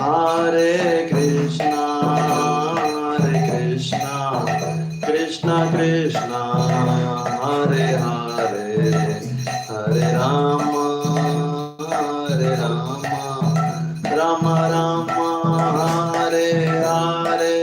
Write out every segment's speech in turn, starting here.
Hare Krishna, Krishna Krishna, Hare Hare, Hare Rama, Rama Rama, Hare Hare,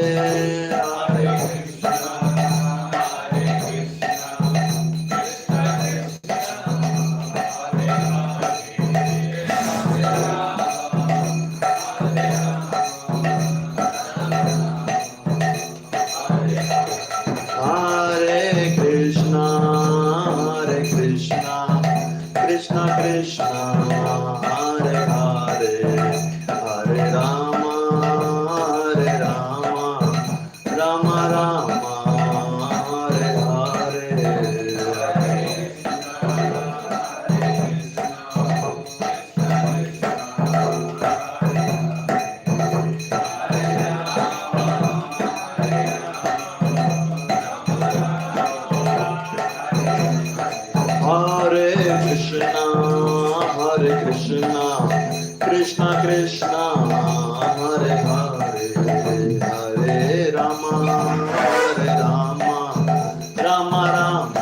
Hare Krishna, Krishna Krishna, Hare Hare, Hare Rama, Rama Rama, Hare Hare. Hare Krishna, Krishna Krishna, Hare Hare, Hare Rama, Rama Rama,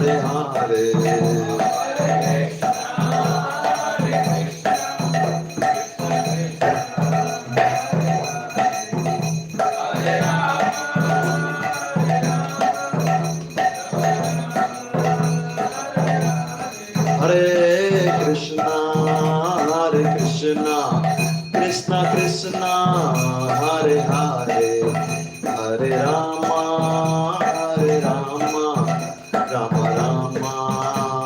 Hare Hare. Hare Krishna, Krishna Krishna, Hare Hare, Hare Rama, Rama Rama,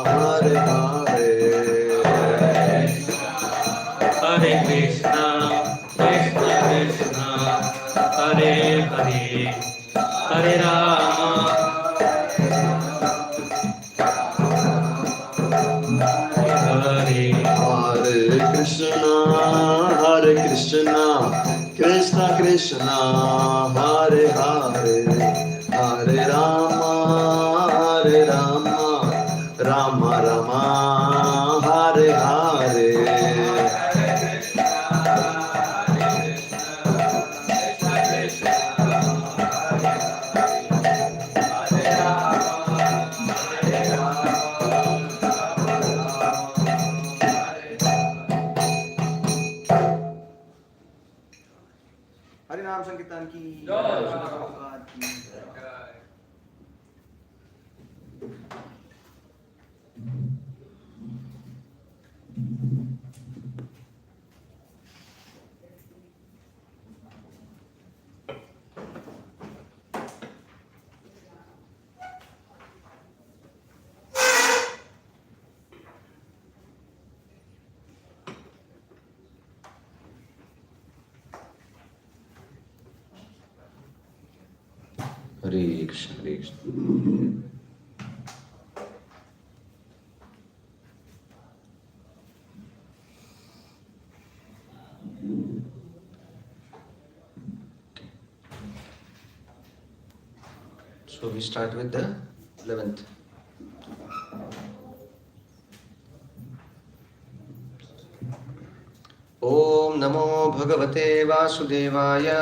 Hare Hare. Hare Krishna, Krishna Krishna, Hare Hare, Hare Rama, Hare Krishna, Krishna Krishna, Hare Hare, Hare Rama, Rama Rama, Hare Hare. हरिनाम संकीर्तन की Hare Krishna, Hare Krishna. So we start with the 11th. Om Namo Bhagavate Vasudevaya.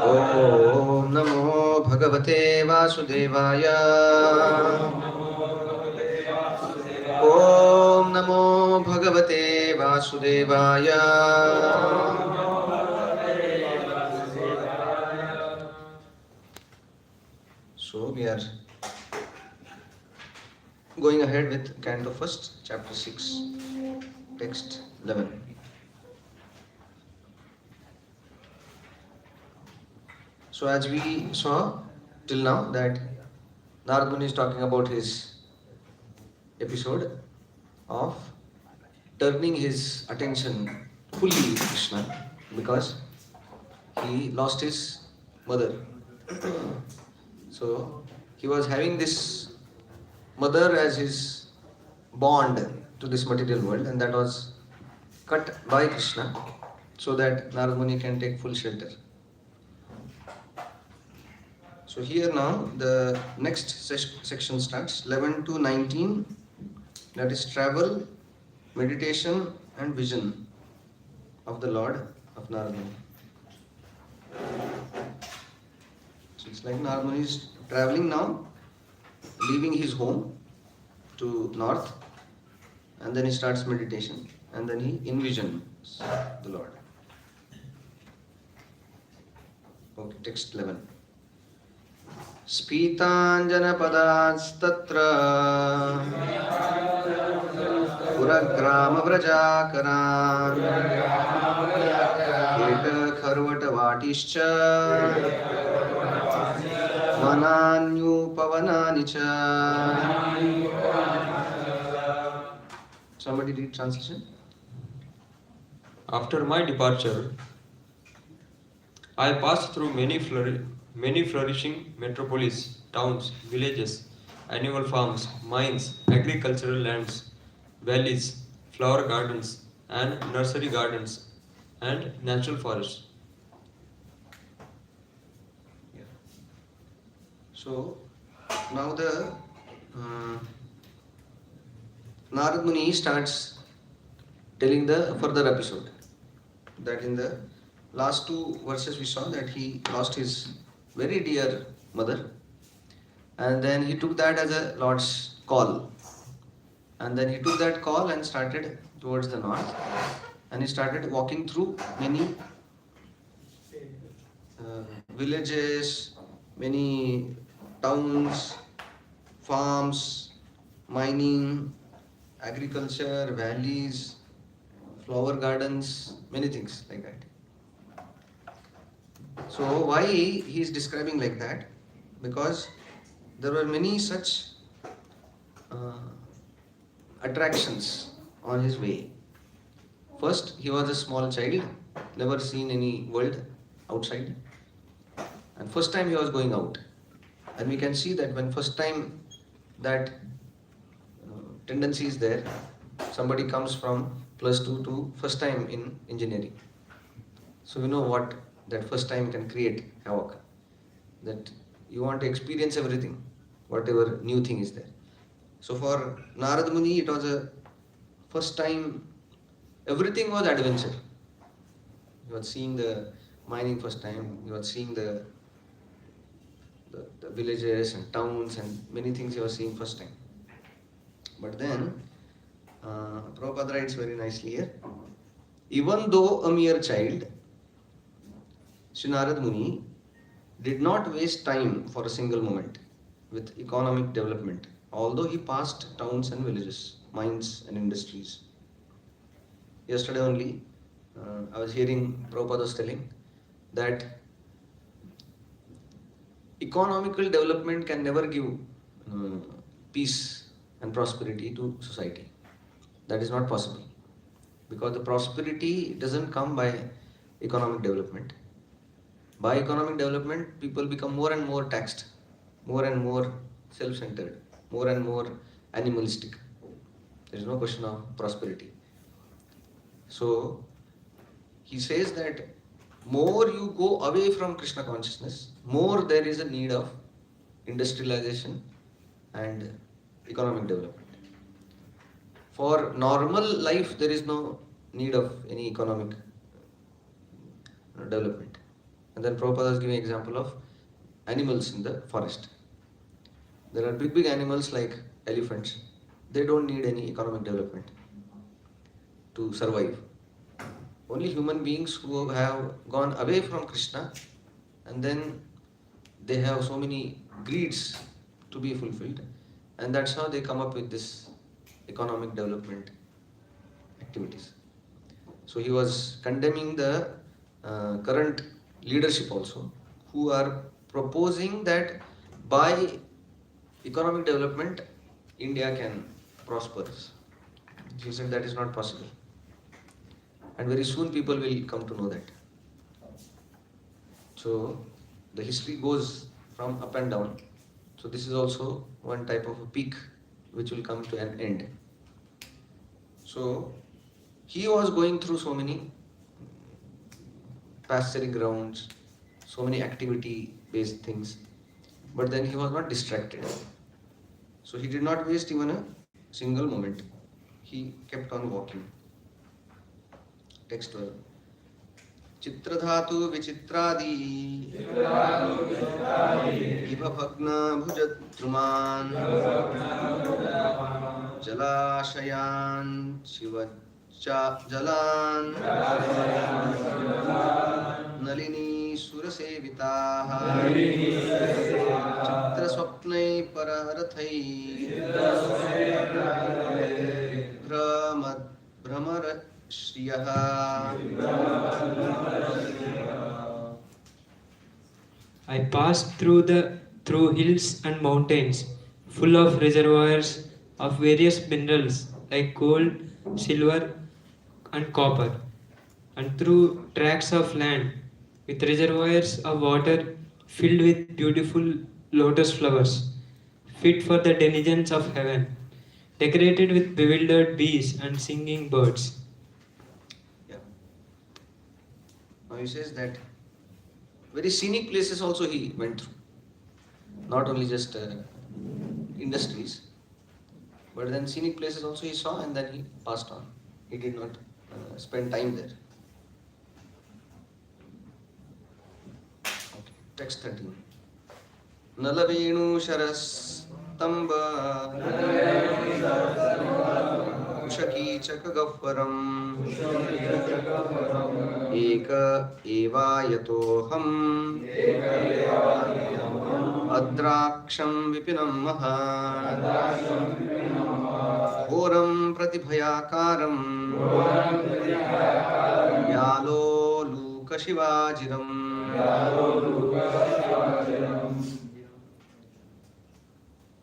Om Namo Bhagavate Vasudevaya. Om Namo Bhagavate Vasudevaya. So we are going ahead with Canto 1st, Chapter 6, Text 11. So as we saw till now that Narad Muni is talking about his episode of turning his attention fully to Krishna because he lost his mother. So he was having this mother as his bond to this material world, and that was cut by Krishna so that Narad Muni can take full shelter. So here now the next section starts 11 to 19, that is travel, meditation and vision of the Lord of Narad Muni. So it's like Narad Muni is traveling now, leaving his home to north, and then he starts meditation, and then he envisions the Lord. Okay, text 11. स्फीताञ्जनपदास्तत्र पुरग्रामव्रजाकरान् कीटखर्वटवाटिश्च वनान्युपवनानि च. Somebody read translation. After my departure, I passed through many flourishing metropolis, towns, villages, animal farms, mines, agricultural lands, valleys, flower gardens, and nursery gardens, and natural forests. So now the Narad Muni starts telling the further episode. That in the last two verses we saw that he lost his very dear mother, and then he took that as a Lord's call, and then he took that call and started towards the north, and he started walking through many villages, many towns, farms, mining, agriculture, valleys, flower gardens, many things like that. So why he is describing like that? Because there were many such attractions on his way. First, he was a small child, never seen any world outside, and first time he was going out. And we can see that when first time that tendency is there, somebody comes from +2 to first time in engineering. So we know what that first time can create havoc. That you want to experience everything, whatever new thing is there. So for Narad Muni, it was a first time, everything was adventure. He was seeing the mining first time, he was seeing the villages and towns and many things he was seeing first time. But then, Prabhupada writes very nicely here, even though a mere child, Sri Narad Muni did not waste time for a single moment with economic development, although he passed towns and villages, mines and industries. Yesterday only, I was hearing Prabhupada was telling that economical development can never give peace and prosperity to society. That is not possible. Because the prosperity doesn't come by economic development. By economic development, people become more and more taxed, more and more self-centered, more and more animalistic. There is no question of prosperity. So, he says that more you go away from Krishna consciousness, more there is a need of industrialization and economic development. For normal life, there is no need of any economic development. And then Prabhupada is giving an example of animals in the forest. There are big animals like elephants. They don't need any economic development to survive. Only human beings who have gone away from Krishna, and then they have so many greeds to be fulfilled, and that's how they come up with this economic development activities. So he was condemning the current leadership also, who are proposing that by economic development India can prosper. He said that is not possible. And very soon people will come to know that. So the history goes from up and down. So this is also one type of a peak which will come to an end. So he was going through so many pasturing grounds, so many activity-based things, but then he was not distracted. So he did not waste even a single moment. he kept on walking. Text 12. चित्रधातु विचित्रादि इव भग्न भुजद्रुमान् जलाशयान् शिवजलान् Nalini सुरसेविताः चित्रस्वप्नै पररथै भ्रमरश्रियः I passed through hills and mountains, full of reservoirs of various minerals like gold, silver, and copper, and through tracts of land with reservoirs of water filled with beautiful lotus flowers, fit for the denizens of heaven, decorated with bewildered bees and singing birds. Yeah. Now he says that very scenic places also he went through, not only just industries, but then scenic places also he saw and then he passed on. He did not spend time there. Okay. Text 13. Nalavenu Sharastamba Kushaki Chakagavaram Eka Evayatoham Adraksham Vipinam Maha Ghoram Pratibhayakaram Yalo Luka Shivajiram.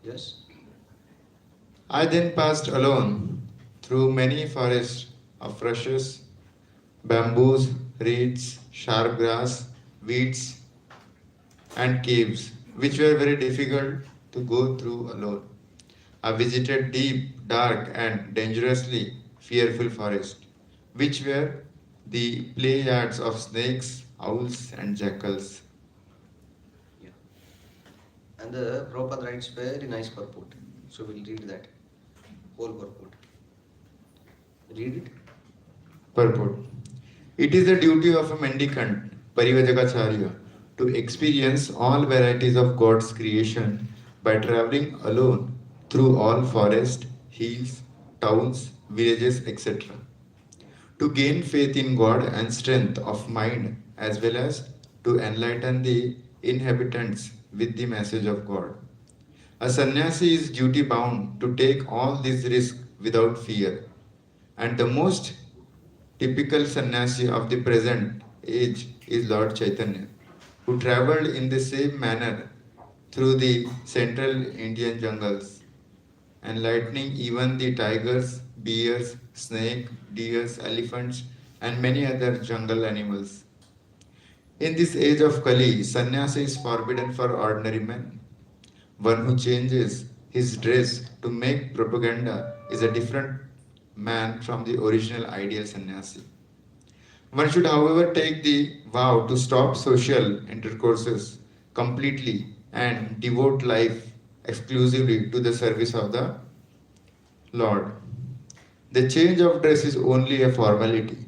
Yes. I then passed alone through many forests of rushes, bamboos, reeds, sharp grass, weeds, and caves, which were very difficult to go through alone. I visited deep, dark, and dangerously fearful forests, which were the play yards of snakes, owls, and jackals. Yeah. And the Prabhupada writes very nice purport. So we'll read that whole purport. Read it. Purport. It is the duty of a mendicant, Parivajagacharya, to experience all varieties of God's creation by traveling alone through all forests, hills, towns, villages, etc. To gain faith in God and strength of mind, as well as to enlighten the inhabitants with the message of God. A sannyasi is duty bound to take all these risks without fear, and the most typical sannyasi of the present age is Lord Chaitanya, who traveled in the same manner through the central Indian jungles, enlightening even the tigers, bears, snakes, deers, elephants, and many other jungle animals. In this age of Kali, sannyasa is forbidden for ordinary men. One who changes his dress to make propaganda is a different man from the original ideal sannyasi. One should, however, take the vow to stop social intercourses completely and devote life exclusively to the service of the Lord. The change of dress is only a formality.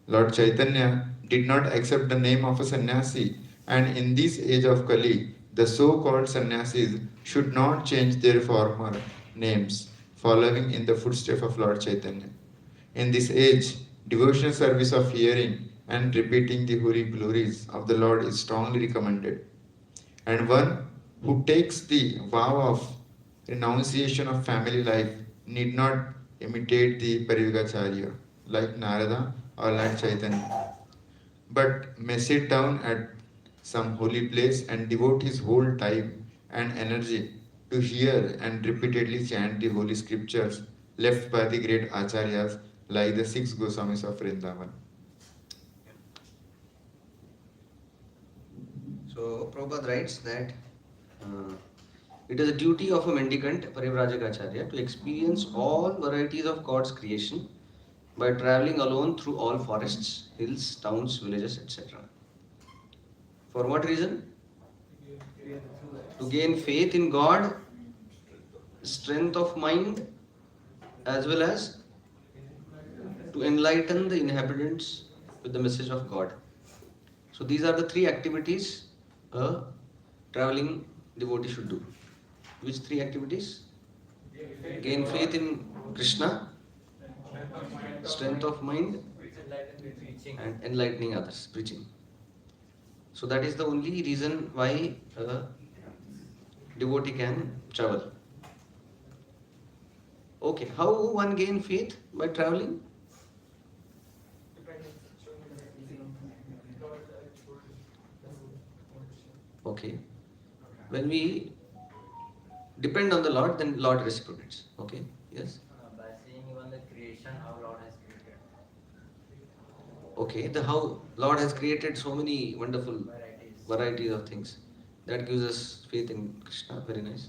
Lord Chaitanya did not accept the name of a sannyasi, and in this age of Kali, the so-called sannyasis should not change their former names, following in the footsteps of Lord Chaitanya. In this age, devotional service of hearing and repeating the holy glories of the Lord is strongly recommended. And one who takes the vow of renunciation of family life need not imitate the Parivagacharya like Narada or like Chaitanya, but may sit down at some holy place and devote his whole time and energy to hear and repeatedly chant the holy scriptures left by the great acharyas like the six Goswamis of Vrindavan. So Prabhupada writes that it is a duty of a mendicant, Parivrajagacharya, to experience all varieties of God's creation by traveling alone through all forests, hills, towns, villages, etc. For what reason? To gain faith in God, strength of mind, as well as to enlighten the inhabitants with the message of God. So these are the three activities a traveling devotee should do. Which three activities? Gain faith in Krishna, strength of mind, and enlightening others, preaching. So that is the only reason why a devotee can travel. Okay, how one gain faith by traveling? Okay, when we depend on the Lord, then Lord reciprocates. Okay, yes. By seeing even the creation, how Lord has created Okay, the how Lord has created so many wonderful varieties of things. That gives us faith in Krishna. Very nice.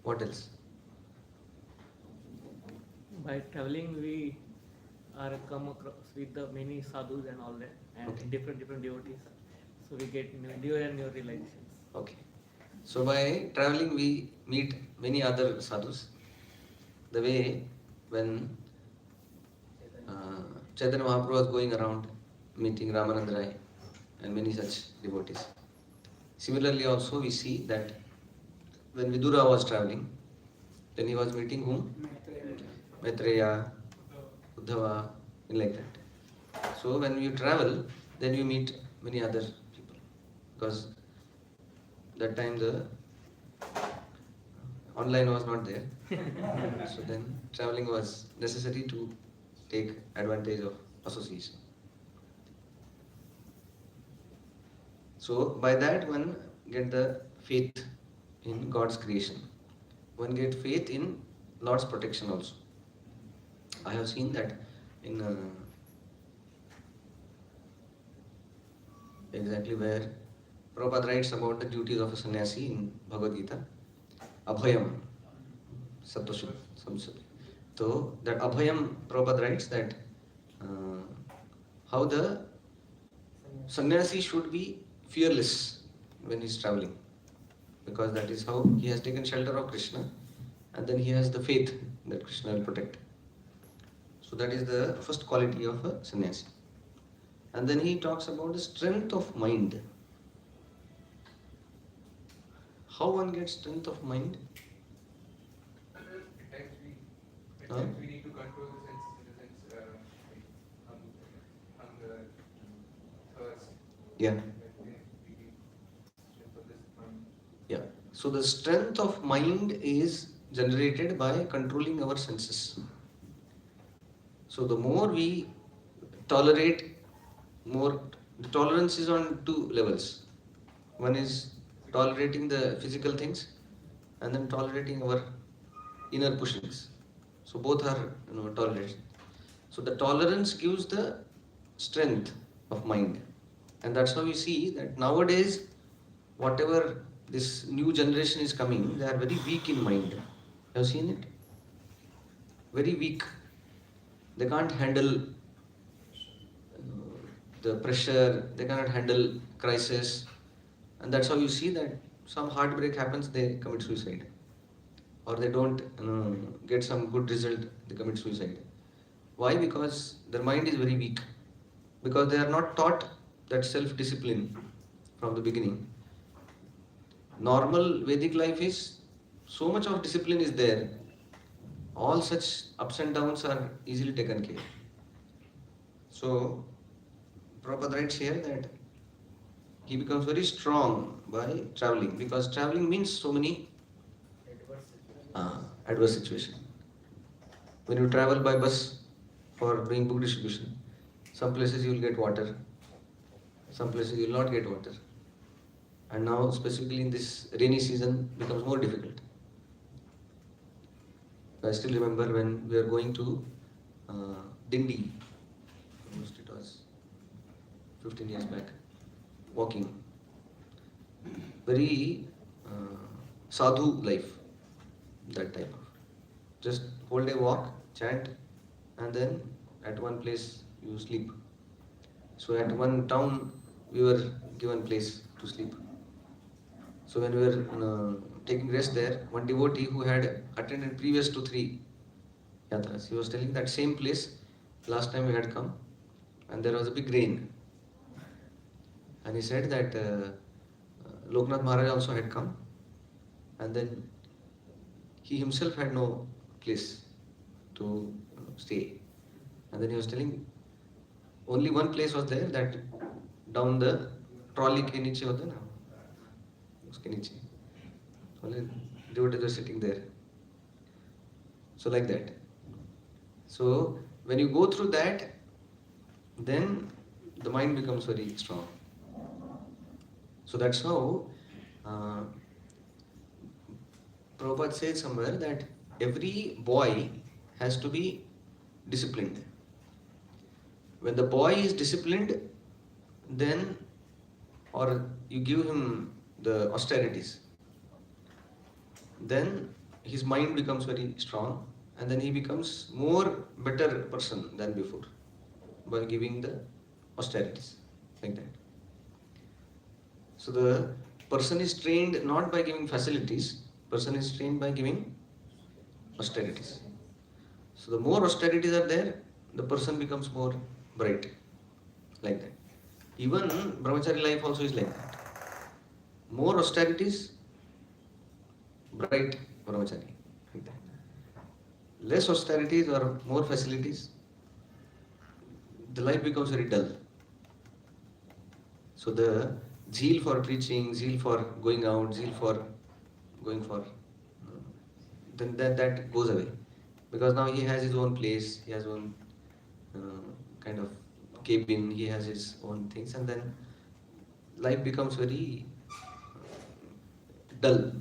What else? By traveling, we are come across with the many sadhus and all that, and Okay. different devotees. So we get new and new relations. Okay. So by traveling we meet many other sadhus. The way when Chaitanya Mahaprabhu was going around meeting Ramananda Rai and many such devotees. Similarly also we see that when Vidura was traveling, then he was meeting whom? Maitreya, Uddhava, like that. So when you travel, then you meet many other people. Because that time the online was not there. So then traveling was necessary to take advantage of association. So by that one get the faith in God's creation. One get faith in Lord's protection also. I have seen that in exactly where Prabhupada writes about the duties of a sannyasi in Bhagavad Gita. Abhayam, Sattva Samsud. So that Abhayam, Prabhupada writes that how the sannyasi should be fearless when he is traveling, because that is how he has taken shelter of Krishna, and then he has the faith that Krishna will protect. So that is the first quality of a sannyasi. And then he talks about the strength of mind. How one gets strength of mind? Huh? We need to control the senses in the sense hunger, thirst. Yeah. We need strength of this mind. Yeah. So the strength of mind is generated by controlling our senses. So the more we tolerate, more the tolerance is on two levels. One is tolerating the physical things, and then tolerating our inner pushings. So both are tolerated. So the tolerance gives the strength of mind, and that's how we see that nowadays, whatever this new generation is coming, they are very weak in mind. Have you seen it? Very weak. They can't handle the pressure, they cannot handle crisis, and that's how you see that some heartbreak happens, they commit suicide, or they don't get some good result, they commit suicide. Why? Because their mind is very weak, because they are not taught that self-discipline from the beginning. Normal Vedic life is so much of discipline is there, all such ups and downs are easily taken care. So Prabhupada writes here that he becomes very strong by traveling, because traveling means so many adverse situations. When you travel by bus for doing book distribution, some places you will get water, some places you will not get water. And now specifically in this rainy season becomes more difficult. I still remember when we were going to Dindi, almost it was 15 years back, walking. Very sadhu life, that type of. Just whole day walk, chant, and then at one place you sleep. So at one town we were given place to sleep. So when we were taking rest there, one devotee who had attended previous to 3 yatras, he was telling that same place last time we had come and there was a big rain. And he said that Loknath Maharaj also had come, and then he himself had no place to stay. And then he was telling only one place was there, that down the trolley ke niche hota na, uske niche. Only devotees were sitting there. So like that. So when you go through that, then the mind becomes very strong. So that's how Prabhupada said somewhere that every boy has to be disciplined. When the boy is disciplined, then, or you give him the austerities, then his mind becomes very strong, and then he becomes more better person than before by giving the austerities, like that. So the person is trained not by giving facilities, person is trained by giving austerities. So the more austerities are there, the person becomes more bright, like that. Even brahmachari life also is like that. More austerities, bright brahmachari, like that. Less austerities or more facilities, the life becomes very dull. So the zeal for preaching, zeal for going out, zeal for going for, then that goes away. Because now he has his own place, he has own kind of cabin, he has his own things, and then life becomes very dull.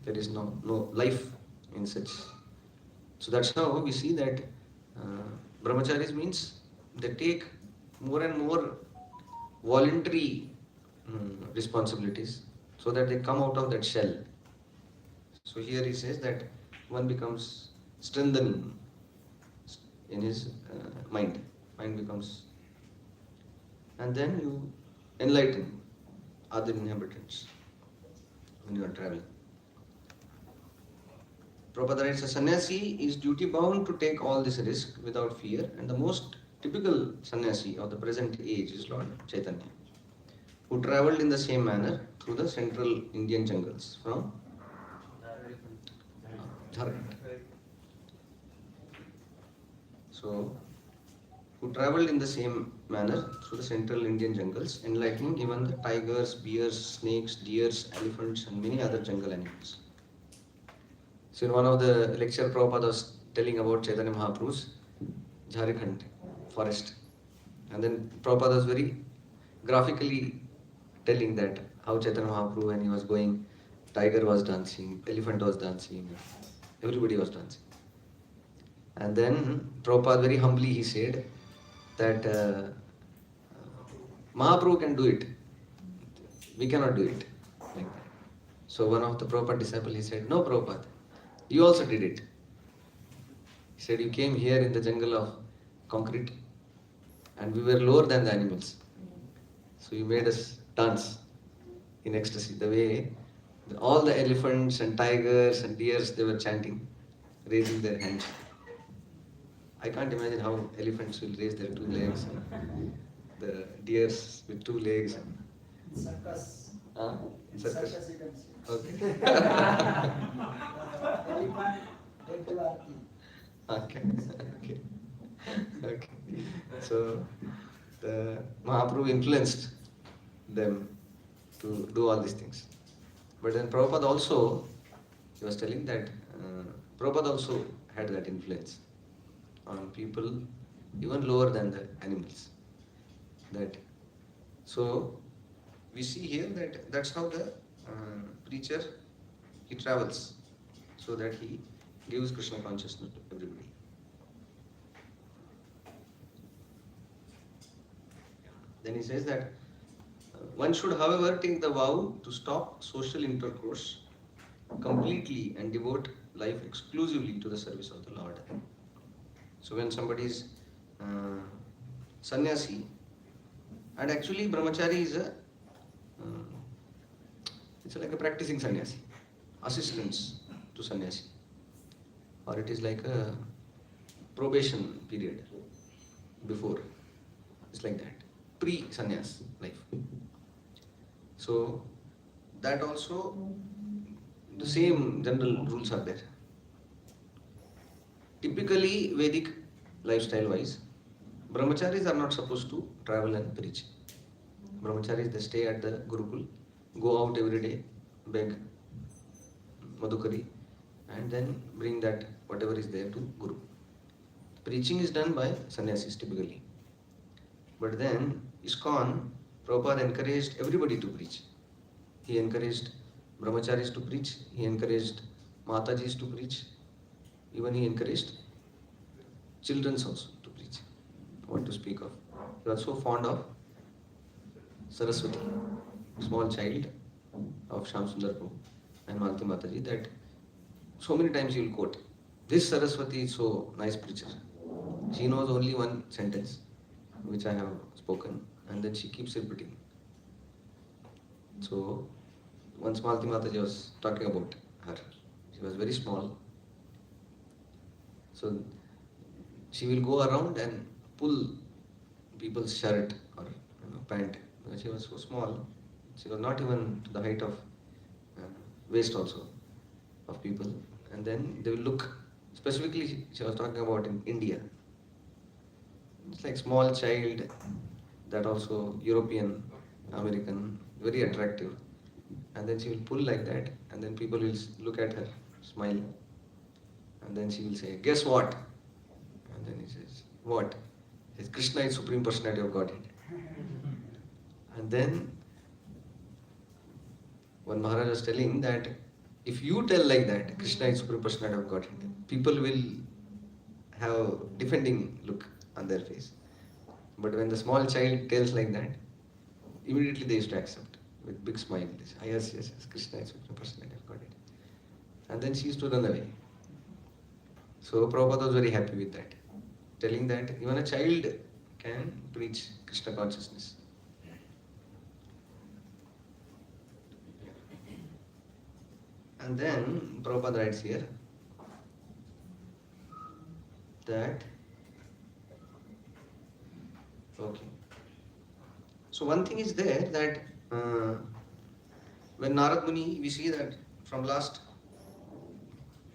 There is no life in such. So that's how we see that brahmacharis means they take more and more voluntary responsibilities so that they come out of that shell. So here he says that one becomes strengthening in his mind. Mind becomes, and then you enlighten other inhabitants when you are traveling. Prabhupada writes, a sannyasi is duty bound to take all this risk without fear, and the most typical sannyasi of the present age is Lord Chaitanya, who travelled in the same manner through the central Indian jungles from Jharkhand. So, who travelled in the same manner through the central Indian jungles, enlightening even the tigers, bears, snakes, deers, elephants, and many other jungle animals. So in one of the lecture, Prabhupada was telling about Chaitanya Mahaprabhu's Jharkhand forest. And then Prabhupada was very graphically telling that how Chaitanya Mahaprabhu, when he was going, tiger was dancing, elephant was dancing, everybody was dancing. And then Prabhupada very humbly he said that Mahaprabhu can do it, we cannot do it. Like that. So one of the Prabhupada disciples, he said, no Prabhupada, you also did it. He said, you came here in the jungle of concrete and we were lower than the animals. So you made us dance in ecstasy. The way all the elephants and tigers and deers, they were chanting, raising their hands. I can't imagine how elephants will raise their 2 legs, and the deers with 2 legs. Circus. Circus. Circus you can see. Okay. Elephant, they do arti. Okay. Okay. Okay. So the Mahaprabhu influenced them to do all these things. But then Prabhupada also, he was telling that Prabhupada also had that influence on people even lower than the animals. That so we see here that that's how the preacher, he travels so that he gives Krishna consciousness to everybody. Then he says that one should, however, take the vow to stop social intercourse completely and devote life exclusively to the service of the Lord. So when somebody is sannyasi, and actually brahmachari is it's like a practicing sannyasi, assistance to sannyasi, or it is like a probation period. before. It's like that. Pre-sannyas life. So that also the same general rules are there. Typically Vedic lifestyle wise, brahmacharis are not supposed to travel and preach. Brahmacharis, they stay at the Gurukul, go out every day, beg Madhukari, and then bring that whatever is there to Guru. Preaching is done by sannyasis typically. But then ISKCON, Prabhupada encouraged everybody to preach. He encouraged brahmacharis to preach, he encouraged Matajis to preach, even he encouraged children also to preach. What to speak of. He was so fond of Saraswati, small child of Shyam Sundar Prabhu and Malati Mataji, that so many times he will quote, "This Saraswati is so nice preacher. She knows only one sentence which I have spoken, and then she keeps repeating." So once Malati Mataji was talking about her. She was very small. So she will go around and pull people's shirt or pant. She was so small. She was not even to the height of waist also of people. And then they will look. Specifically, she was talking about in India. It's like small child, that also European, American, very attractive. And then she will pull like that, and then people will look at her, smile, and then she will say, "Guess what?" And then he says, "What?" He says, "Krishna is Supreme Personality of Godhead." And then one Maharaj was telling that if you tell like that, Krishna is Supreme Personality of Godhead, people will have defending look on their face. But when the small child tells like that, immediately they used to accept with big smile. They say, "Yes, yes, yes, Krishna is Supreme Personality of Godhead." And then she used to run away. So Prabhupada was very happy with that, telling that even a child can preach Krishna consciousness. And then Prabhupada writes here that, okay. So one thing is there that when Narad Muni, we see that from last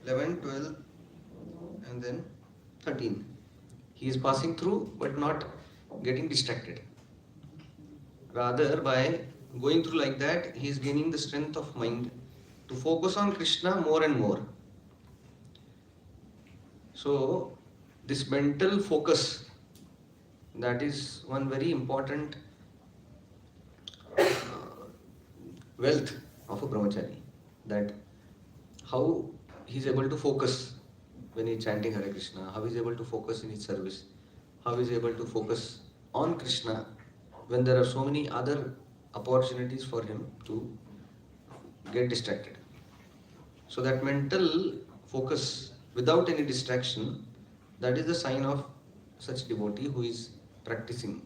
11, 12 and then 13, he is passing through but not getting distracted. Rather, by going through like that, he is gaining the strength of mind to focus on Krishna more and more. So this mental focus, that is one very important wealth of a brahmachari, that how he is able to focus when he is chanting Hare Krishna, how he is able to focus in his service, how he is able to focus on Krishna when there are so many other opportunities for him to get distracted. So that mental focus without any distraction, that is the sign of such devotee who is practicing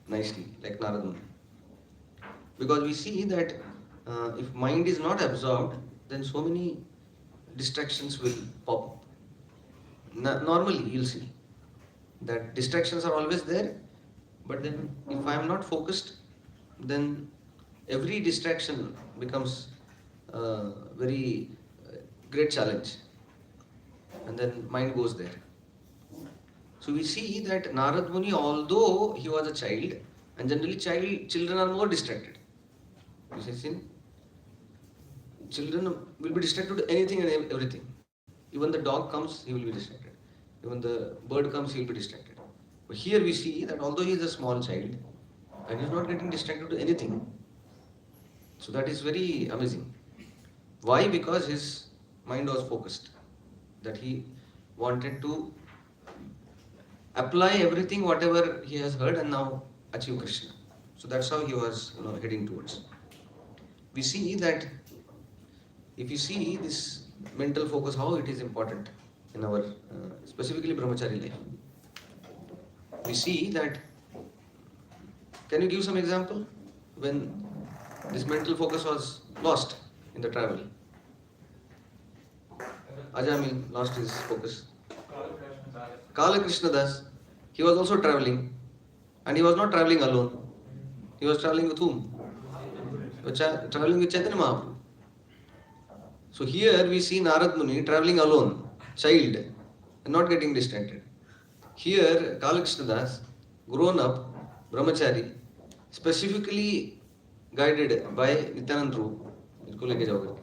nicely, like Narad Muni. Because we see that if mind is not absorbed, then so many distractions will pop up. Normally, you'll see that distractions are always there, but then if I am not focused, then every distraction becomes a very great challenge, and then mind goes there. So we see that Narad Muni, although he was a child, and generally children are more distracted. You see, children will be distracted to anything and everything. Even the dog comes, he will be distracted. Even the bird comes, he will be distracted. But here we see that although he is a small child, and he is not getting distracted to anything. So that is very amazing. Why? Because his mind was focused. That he wanted to apply everything, whatever he has heard, and now achieve Krishna. So that's how he was heading towards. We see that if you see this mental focus, how it is important in our specifically brahmachari life. We see that, can you give some example when this mental focus was lost in the travel? Ajamil lost his focus. Kala Krishna Das. he was also traveling, and he was not traveling alone. He was traveling with whom? He was traveling with Chaitanya Mahaprabhu. So here we see Narad Muni traveling alone, child, and not getting distracted. Here, Kalakrishna Das, grown up, brahmachari, specifically guided by Nityanand Rup, इसको लेके जाओ करके.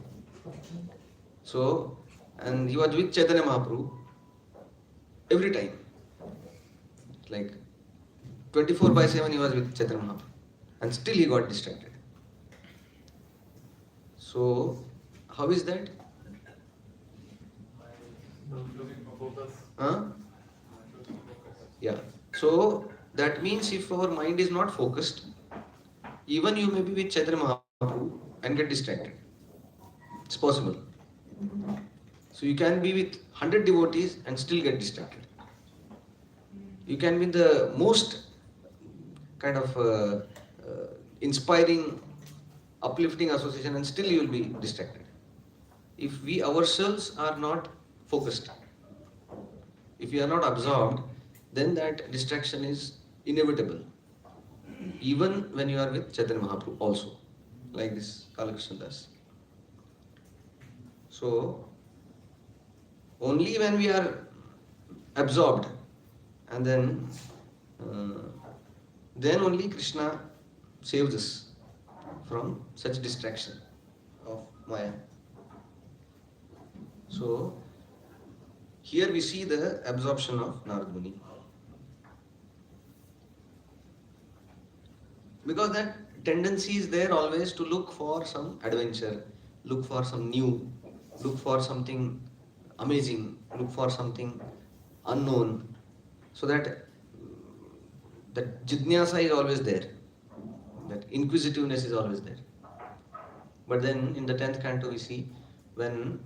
So, and he was with Chaitanya Mahaprabhu every time. Like 24/7 he was with Chaitanya Mahaprabhu. And still he got distracted. So, how is that? Huh? Yeah. So, that means if our mind is not focused, even you may be with Chaitanya Mahaprabhu and get distracted. It's possible. So, you can be with 100 devotees and still get distracted. You can be in the most kind of inspiring, uplifting association and still you will be distracted. If we ourselves are not focused, if we are not absorbed, then that distraction is inevitable. Even when you are with Chaitanya Mahaprabhu also, like this Kalakrishna Das. So, only when we are absorbed and then only Krishna saves us from such distraction of Maya. So, here we see the absorption of Narad Muni. Because that tendency is there always to look for some adventure, look for some new, look for something amazing, look for something unknown, so that jidnyasa is always there, that inquisitiveness is always there. But then in the 10th canto we see when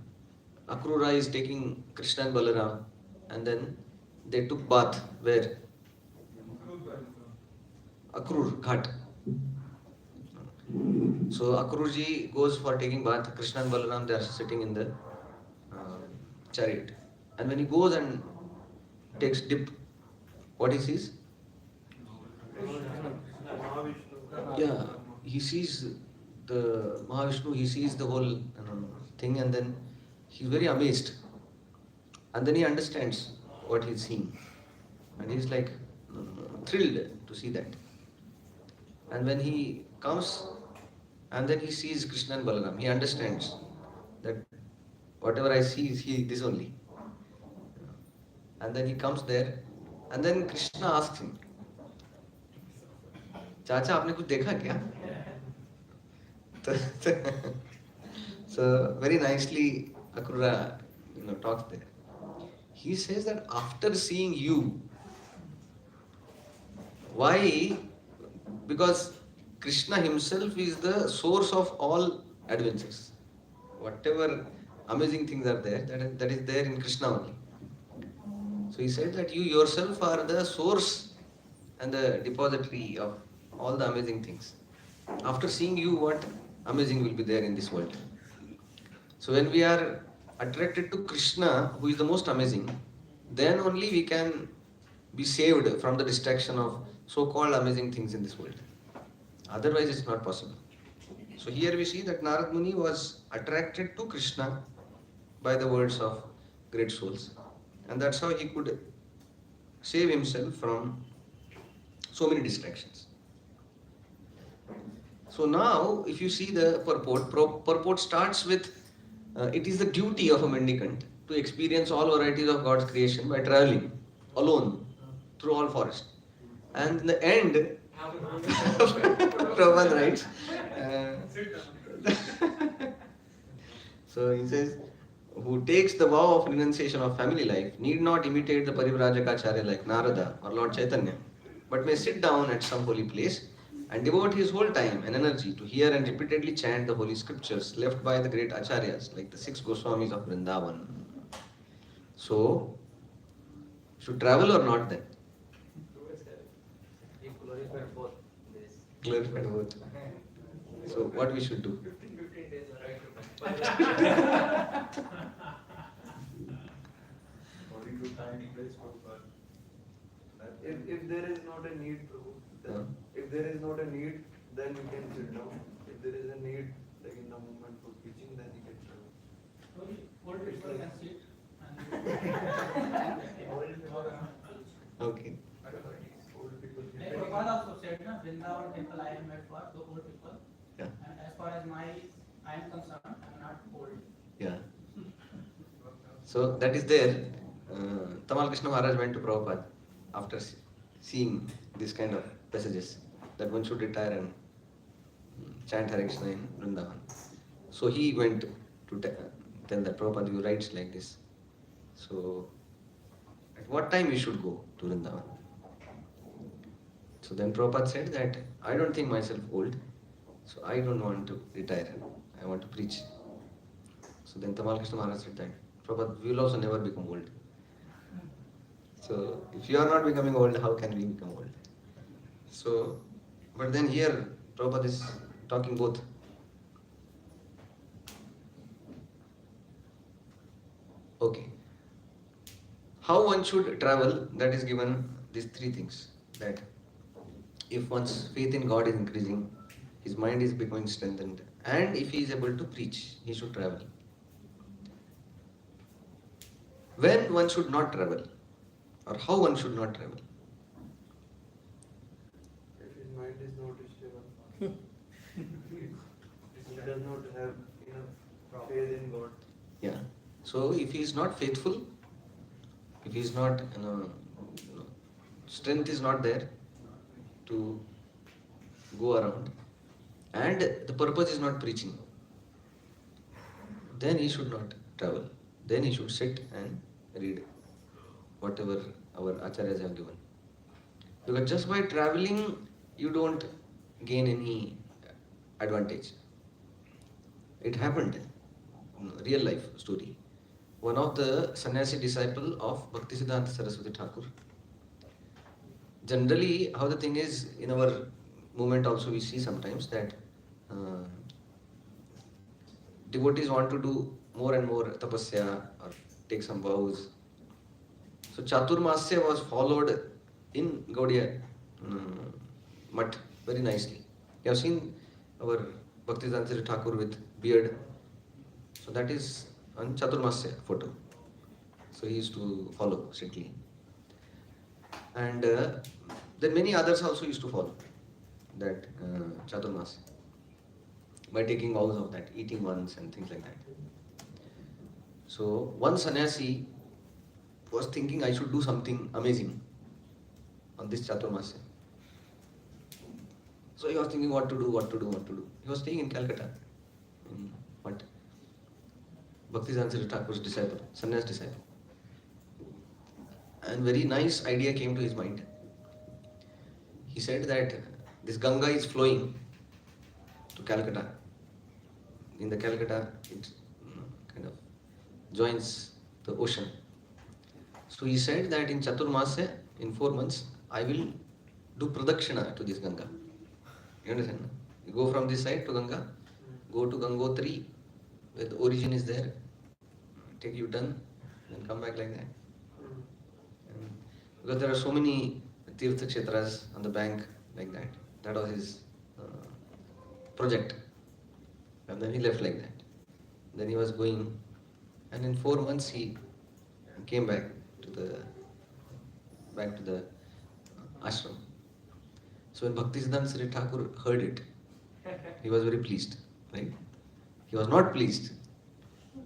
Akrura is taking Krishna and Balaram, and then they took bath where? Akrur Ghat. So Akrurji goes for taking bath. Krishna and Balaram, they are sitting in the chariot. And when he goes and takes dip, what he sees? Yeah, he sees the Mahavishnu, he sees the whole thing, and then he's very amazed. And then he understands what he's seeing. And he's like thrilled to see that. And when he comes and then he sees Krishna and Balaram, he understands that whatever I see is this only. And then he comes there, and then Krishna asks him, चाचा आपने कुछ देखा क्या? So very nicely Akrura talks there. He says that after seeing you, why? Because Krishna himself is the source of all adventures. Whatever amazing things are there, that is there in Krishna only. So he said that you yourself are the source and the depository of all the amazing things. After seeing you, what amazing will be there in this world? So when we are attracted to Krishna, who is the most amazing, then only we can be saved from the distraction of so-called amazing things in this world. Otherwise it's not possible. So here we see that Narad Muni was attracted to Krishna by the words of great souls. And that's how he could save himself from so many distractions. So now, if you see the purport starts with, it is the duty of a mendicant to experience all varieties of God's creation by traveling alone through all forests. And in the end, Prabhupada writes, so he says, who takes the vow of renunciation of family life need not imitate the Parivrajaka like Narada or Lord Chaitanya, but may sit down at some holy place and devote his whole time and energy to hear and repeatedly chant the holy scriptures left by the great acharyas like the 6 Goswamis of Vrindavan. So, should travel or not then? Glorified both. So, what we should do? 15 days, right? According to time, place, If there is not a need, Prabhu, then if there is not a need, then you can sit down. If there is a need, like in the moment for preaching, then you can travel. Old people can sit Okay. Old people can. Like Prabhupada also said, na, Vrindavan temple I am made for the old people. Yeah. And as far as I am concerned, I am not old. Yeah. So that is there. Tamal Krishna Maharaj went to Prabhupada after seeing this kind of passages that one should retire and chant Hare Krishna in Vrindavan. So he went to tell that Prabhupada, you writes like this. So at what time we should go to Vrindavan? So then Prabhupada said that I don't think myself old, so I don't want to retire. I want to preach. So then Tamal Krishna Maharaj said that Prabhupada, we will also never become old. So if you are not becoming old, how can we become old? So, but then here Prabhupada is talking both. Okay. How one should travel, that is given these three things. That if one's faith in God is increasing, his mind is becoming strengthened, and if he is able to preach, he should travel. When one should not travel, or how one should not travel. If his mind is not stable, he does not have enough faith in God. Yeah. So if he is not faithful, if he is not, strength is not there to go around, and the purpose is not preaching, then he should not travel. Then he should sit and read whatever our acharyas have given. Because just by traveling, you don't gain any advantage. It happened, real life story. One of the sannyasi disciple of Bhaktisiddhanta Saraswati Thakur. Generally, how the thing is, in our movement also we see sometimes that devotees want to do more and more tapasya or take some vows. So Chaturmasya was followed in Gaudiya Mutt very nicely. You have seen our Bhaktisiddhanta Saraswati Thakur with beard. So that is on Chaturmasya photo. So he used to follow strictly. And then many others also used to follow that Chaturmasya by taking vows of that, eating once and things like that. So one sannyasi was thinking I should do something amazing on this Chaturmasya. So he was thinking what to do. He was staying in Calcutta. In what? Bhaktisiddhanta Saraswati Thakur's disciple, sannyas disciple. And very nice idea came to his mind. He said that this Ganga is flowing to Calcutta. In the Calcutta, it kind of joins the ocean. So he said that in Chaturmasya, in 4 months, I will do pradakshina to this Ganga. You understand? No? You go from this side to Ganga, go to Gangotri, where the origin is there, take U-turn, then come back like that. And because there are so many Tirtha Kshetras on the bank like that. That was his project. And then he left like that. Then he was going, and in 4 months he came back to the ashram. So when Bhaktisiddhanta Saraswati Thakur heard it, he was very pleased, right? He was not pleased.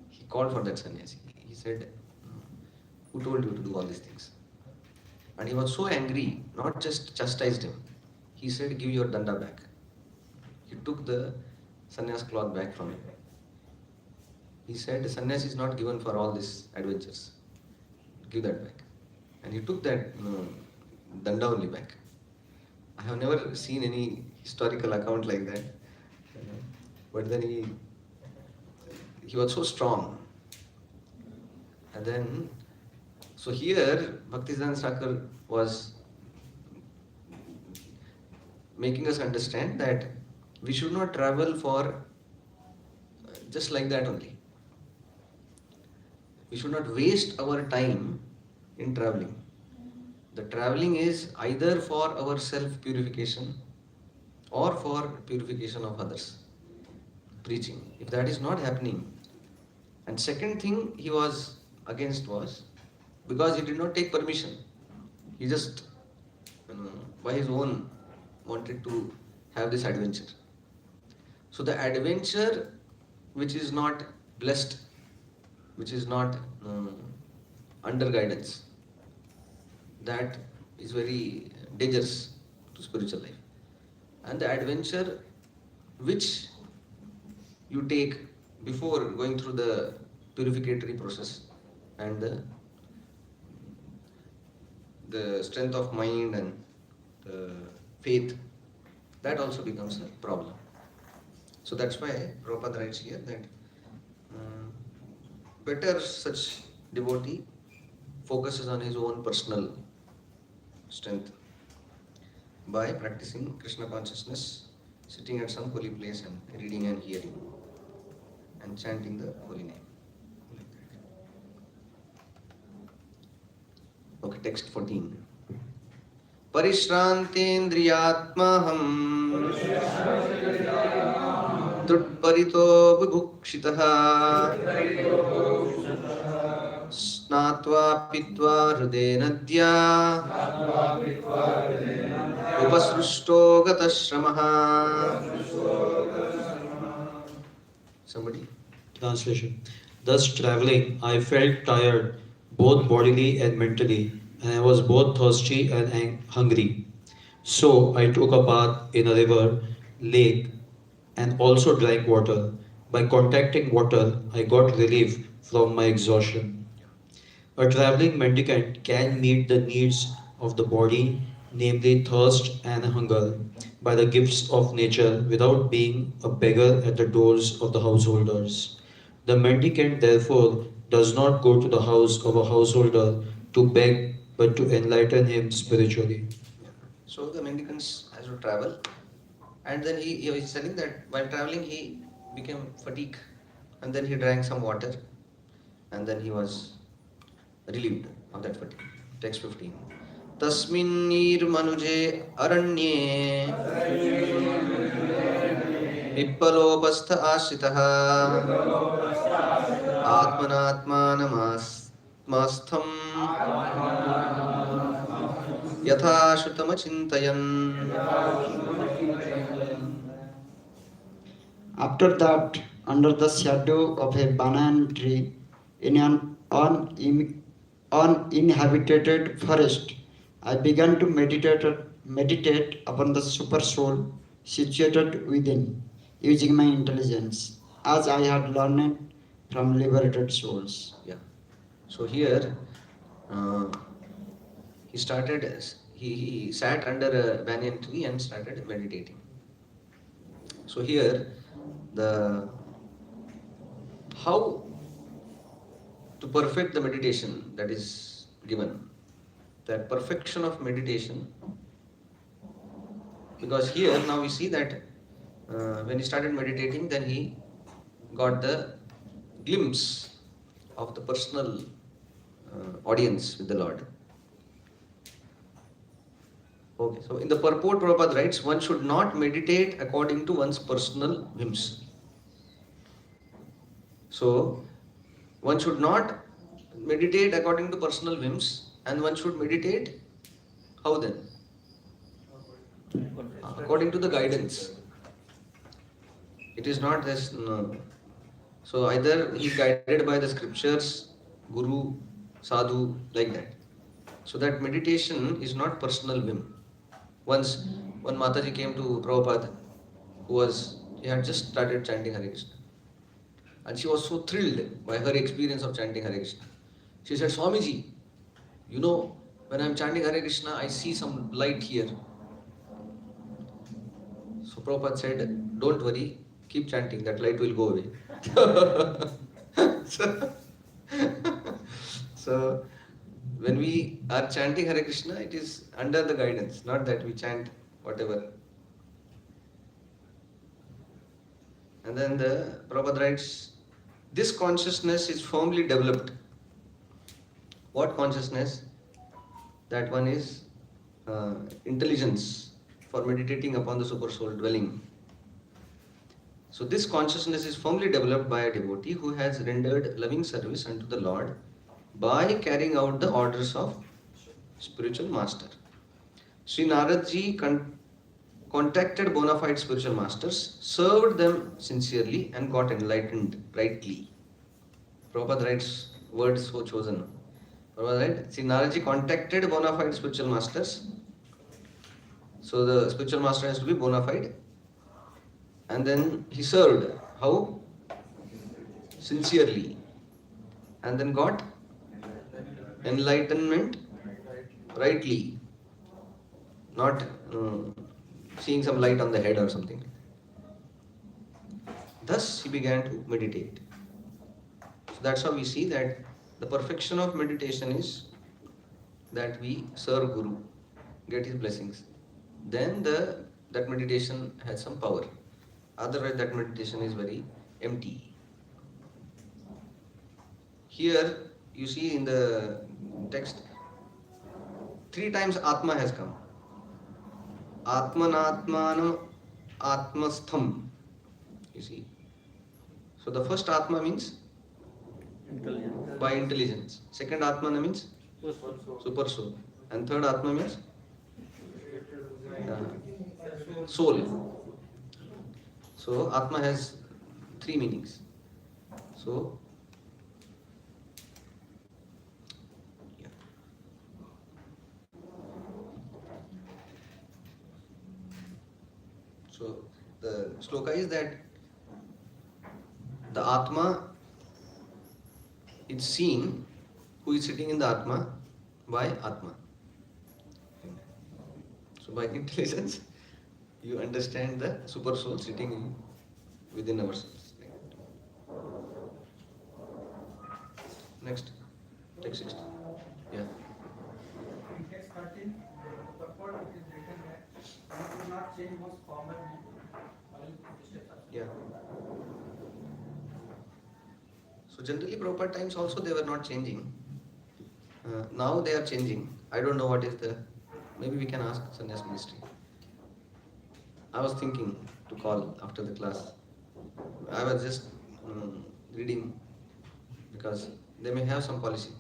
He called for that sannyasi. He said, who told you to do all these things? And he was so angry, not just chastised him. He said, give your danda back. He took the sannyas cloth back from him. He said, the sannyas is not given for all these adventures. Give that back. And he took that danda only back. I have never seen any historical account like that. But then he was so strong. And then, so here, Bhaktisiddhanta Thakur was making us understand that we should not travel for just like that only. We should not waste our time in traveling. The traveling is either for our self purification or for purification of others. Preaching. If that is not happening, and second thing he was against was because he did not take permission. He just by his own wanted to have this adventure. So the adventure which is not blessed, which is not under guidance, that is very dangerous to spiritual life. And the adventure which you take before going through the purificatory process and the strength of mind and the faith, that also becomes a problem. So that's why Prabhupada writes here that better such devotee focuses on his own personal strength by practicing Krishna consciousness, sitting at some holy place and reading and hearing and chanting the holy name. Okay, text 14. परिश्रान्तेन्द्रियात्माहं तृट्परितो बुभुक्षितः स्नात्वा पीत्वा हृदे नद्या उपसृष्टो गतश्रमः. Somebody? Translation. Thus traveling, I felt tired, both bodily and mentally, and I was both thirsty and hungry. So I took a bath in a river, lake, and also drank water. By contacting water, I got relief from my exhaustion. A traveling mendicant can meet the needs of the body, namely thirst and hunger, by the gifts of nature without being a beggar at the doors of the householders. The mendicant, therefore, does not go to the house of a householder to beg, but to enlighten him spiritually. So the mendicants has to travel, and then he was telling that while traveling he became fatigued, and then he drank some water, and then he was relieved of that fatigue. Text 15. Tasminnir manuje aranye pippalopastha ashritah atmanatmanamastham yatha shrutamachintayan. After that, under the shadow of a banana tree in an uninhabited forest, I began to meditate upon the super soul situated within, using my intelligence, as I had learned from liberated souls. Yeah. So here he started. He sat under a banyan tree and started meditating. So here how to perfect the meditation that is given. That perfection of meditation, because here now we see that when he started meditating, then he got the glimpse of the personal audience with the Lord. Okay, so in the purport, Prabhupada writes, one should not meditate according to one's personal whims. So one should not meditate according to personal whims, and one should meditate how then? According to the guidance. It is not this. No. So either he is guided by the scriptures, guru, sadhu, like that. So that meditation is not personal whim. Once one Mataji came to Prabhupada, he had just started chanting Hare Krishna. And she was so thrilled by her experience of chanting Hare Krishna. She said, Swamiji, you know, when I am chanting Hare Krishna, I see some light here. So Prabhupada said, don't worry, keep chanting, that light will go away. So when we are chanting Hare Krishna, it is under the guidance, not that we chant whatever. And then the Prabhupada writes, this consciousness is firmly developed. What consciousness? That one is intelligence for meditating upon the super soul dwelling. So this consciousness is firmly developed by a devotee who has rendered loving service unto the Lord by carrying out the orders of spiritual master. Sri Naradji contacted bona fide spiritual masters, served them sincerely, and got enlightened rightly. Prabhupada writes words so chosen. Prabhupada writes, Sri Naradji contacted bona fide spiritual masters. So the spiritual master has to be bona fide. And then he served. How? Sincerely. And then got enlightenment rightly. Not seeing some light on the head or something. Thus he began to meditate. So that's how we see that the perfection of meditation is that we serve Guru, get his blessings. Then that meditation has some power. Otherwise that meditation is very empty. Here you see in the text 3 times Atma has come. Atmanatmanam Atmastham. You see. So the first Atma means Intelligence. by intelligence. Second Atmana means super soul. And third Atma means soul. So Atma has 3 meanings. So yeah. So the sloka is that the Atma is seen, who is sitting in the Atma, by Atma. So by intelligence, you understand the super soul sitting within ourselves. Next, text 16. Yeah. In text 13, the purport it is written that you do not change most common steps. Yeah. So generally Prabhupada times also they were not changing. Now they are changing. I don't know what is the, maybe we can ask Sannyas Ministry. I was thinking to call after the class. I was just reading because they may have some policy.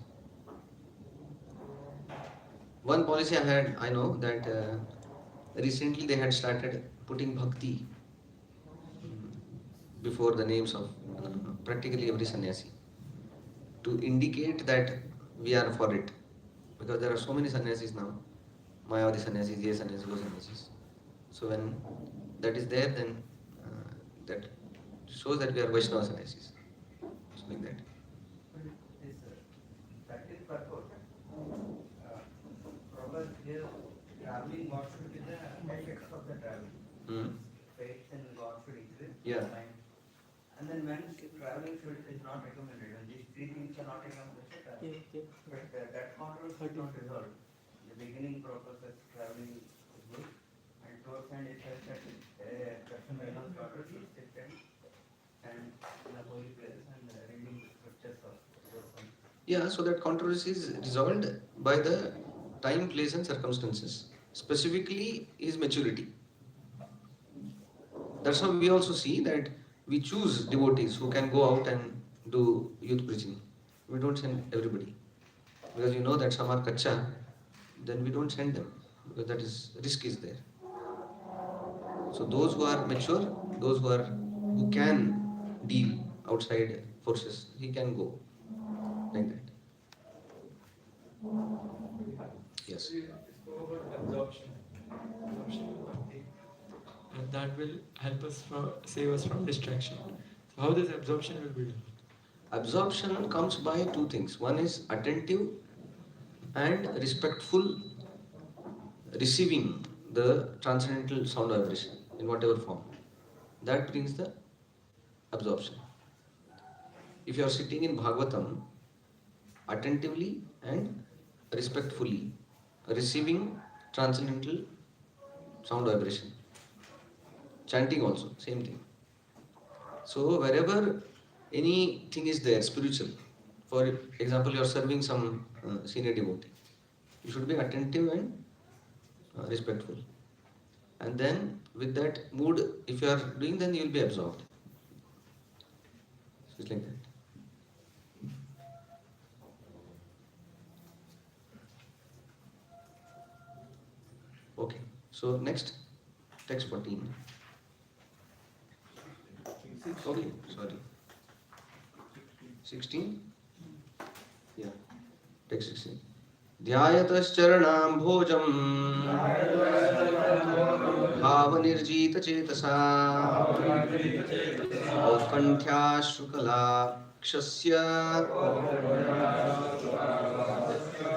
One policy I know that recently they had started putting bhakti before the names of practically every sannyasi to indicate that we are for it. Because there are so many sannyasis now. Mayavadi sannyasis, ye sannyasis, those sannyasis. So when that is there, then that shows that we are Vaishnava sannyasis. So like that. That is purport. Probably here traveling, what should be the effects of the traveling? Faith in God should exist. Yeah. And then when traveling is not recommended, when these 3 things are not recommended, but that controversy is not resolved. The beginning purpose of traveling is good, and towards end it says that person may not order to sit and in the holy places and reading the scriptures of God. Yeah, so that controversy is resolved by the time, place and circumstances. Specifically is maturity. That's how we also see that we choose devotees who can go out and do youth preaching. We don't send everybody. Because you know that some are kacha, then we don't send them. Because that is, risk is there. So those who are mature, those who can deal outside forces, he can go. Like that. Yes. You spoke about absorption. And that will help us save us from distraction. So how this absorption will be done? Absorption comes by 2 things. One is attentive and respectful receiving the transcendental sound vibration in whatever form. That brings the absorption. If you are sitting in Bhagavatam, attentively and respectfully receiving transcendental sound vibration. Chanting also, same thing. So wherever anything is there, spiritual, for example, you are serving some senior devotee, You should be attentive and respectful. And then with that mood, if you are doing, then you will be absorbed. So it's like that. Okay. So next, text 14. Okay, sorry. 16? Yeah, text 16. ध्यायतश्चरणाम्भोजम् भावनिर्जितचेतसा औत्कण्ठ्याश्रुकलाक्षस्य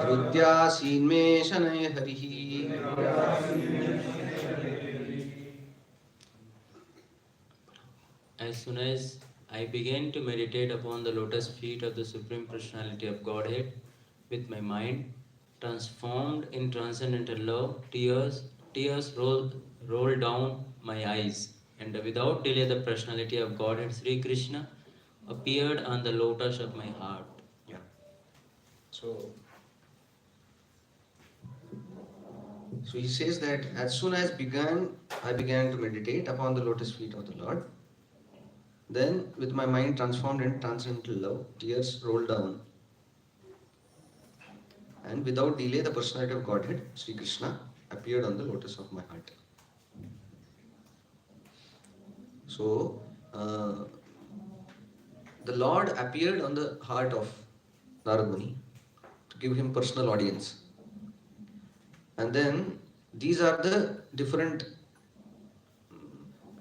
हृद्यासीन्मे शनय हरिः. As soon as I began to meditate upon the lotus feet of the Supreme Personality of Godhead with my mind transformed in transcendental love, tears rolled down my eyes, and without delay the personality of Godhead Sri Krishna appeared on the lotus of my heart. Yeah. So he says that as soon as I began to meditate upon the lotus feet of the Lord, then with my mind transformed in transcendental love, tears rolled down. And without delay, the personality of Godhead, Sri Krishna, appeared on the lotus of my heart. So, the Lord appeared on the heart of Narad Muni to give him personal audience. And then these are the different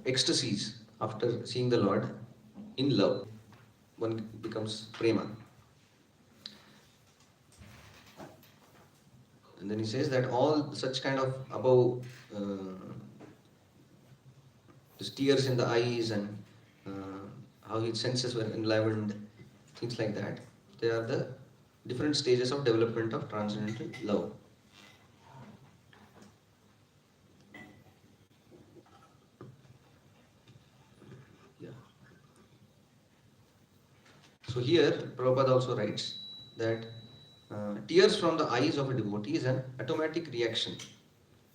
ecstasies after seeing the Lord in love. One becomes prema. And then he says that all such kind of above tears in the eyes and how his senses were enlivened, things like that, they are the different stages of development of transcendental love. So here, Prabhupada also writes that tears from the eyes of a devotee is an automatic reaction.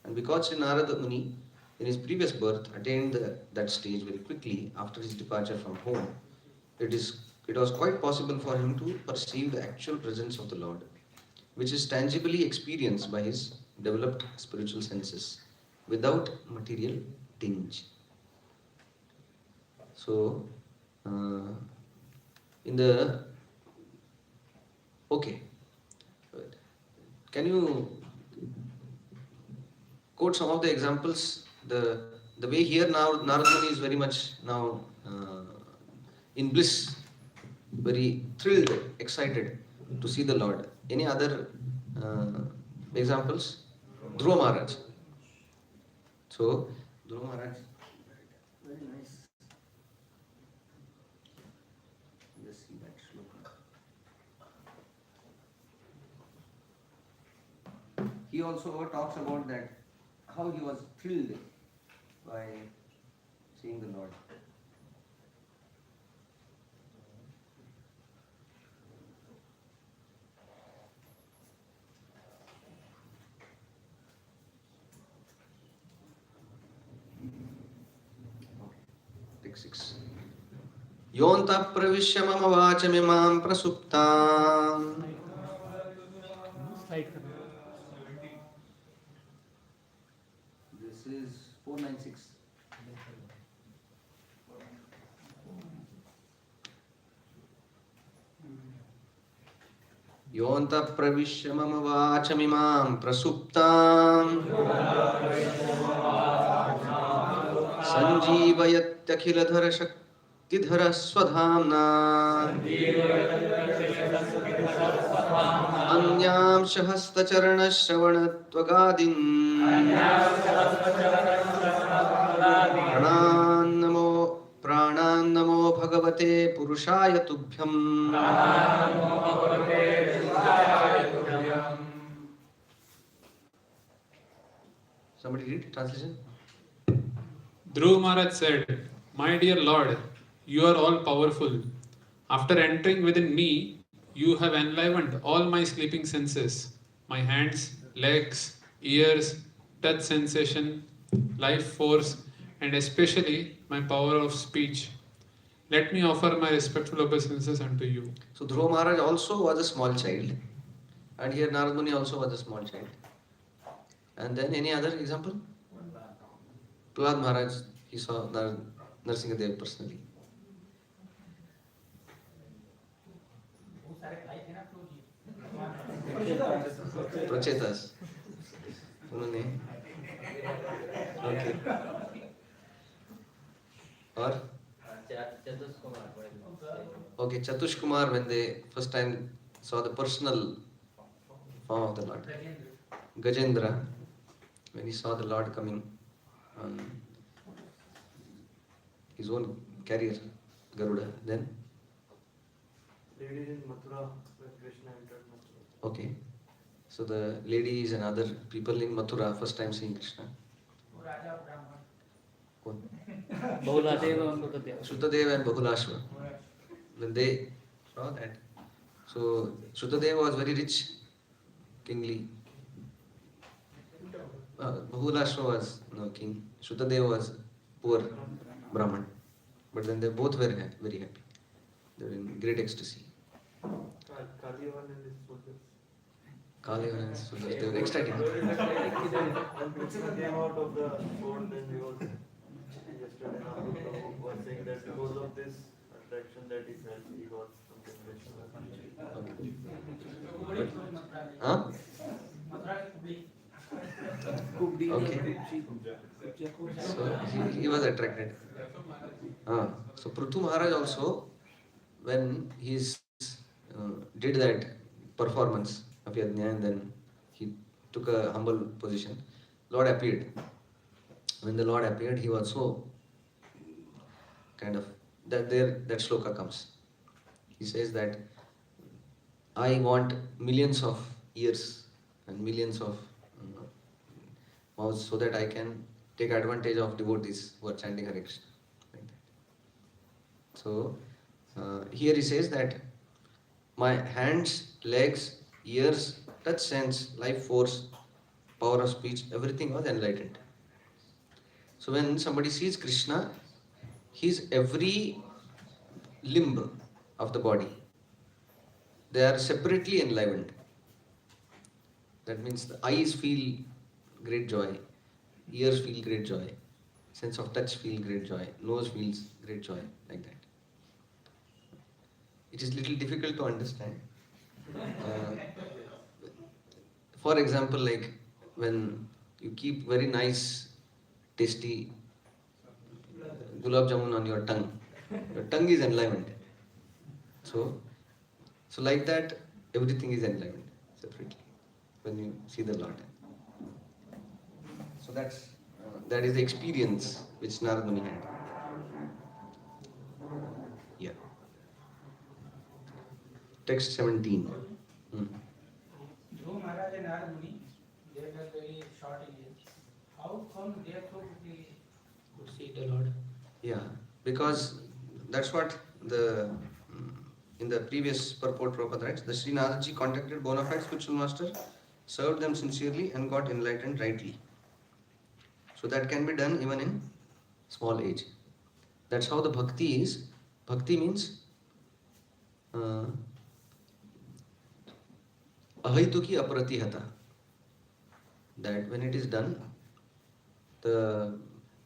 And because Sri Narada Muni, in his previous birth, attained that stage very quickly after his departure from home, it was quite possible for him to perceive the actual presence of the Lord, which is tangibly experienced by his developed spiritual senses, without material tinge. So, can you quote some of the examples? The way here now Narad Muni is very much now in bliss, very thrilled, excited to see the Lord. Any other examples? Dhruva Maharaj. So, Dhruva Maharaj, very nice. Let's see that shloka. He also talks about that, how he was thrilled by seeing the Lord. Take 6. Yonta pravisya mama vachamimaam prasuptam. Slide करना. This is 496. Yonta pravisya mama vachamimaam prasuptam sanjeevayatyakhila shaktidhara swadhamna anyam shahastacharana shravanatvagadin pranannamo bhagavate purushaya tubhyam. Somebody read translation. Dhruva Maharaj said, "My dear Lord, you are all powerful. After entering within me, you have enlivened all my sleeping senses. my hands, legs, ears, touch sensation, life force, and especially my power of speech. Let me offer my respectful obeisances unto you. So Dhruva Maharaj also was a small child, and here Narad Muni also was a small child. And then any other example? Prahlad Maharaj, he saw Narsingadev personally. Prachetas. उन्होंने okay. और okay, Chatush Kumar, when they first time saw the personal form of the Lord. Gajendra, when he saw the Lord coming on his own carrier, Garuda, then Ladies in Mathura, when Krishna entered Mathura. okay. So the ladies and other people in Mathura first time seeing Krishna. कौन? Bahuladev and Sutadev. Sutadev and Bahulashva. When they saw that, so Sutadev was very rich, kingly. Bahulashva was no king. Sutadev was poor Brahman. But then they both were very happy. They were in great ecstasy. Kaliyavan and his soldiers. Kaliyavan and his soldiers, they were ecstatic. When Krishna came out of the sword, then he was yesterday Narayan was saying that because of this attraction that he felt, he got something special. Huh? Okay. So he was attracted. So Prithu Maharaj also, when he did that performance of Yajna and then he took a humble position, Lord appeared. When the Lord appeared, he was so kind of, that shloka comes. He says that I want millions of ears and millions of mouths so that I can take advantage of devotees who are chanting Hare Krishna. Like that. So here he says that my hands, legs, ears, touch sense, life force, power of speech, everything was enlightened. So when somebody sees Krishna, his every limb of the body, they are separately enlivened. That means the eyes feel great joy, ears feel great joy, sense of touch feel great joy, nose feels great joy, like that. It is little difficult to understand. For example, like when you keep very nice, tasty gulab jamun on your tongue is enlivened. So like that, everything is enlivened separately when you see the Lord. So that is the experience which Narad Muni had. Yeah. Text 17. Dhruva Maharaj and Narad Muni, they were very short in age. How come they so quickly could see the Lord? Yeah, because that's what in the previous purport Prabhupada writes, the Sri Naradji contacted bona fide spiritual master, served them sincerely and got enlightened rightly. So that can be done even in small age. That's how the bhakti is. Bhakti means ahaituki aparatihata. That when it is done, the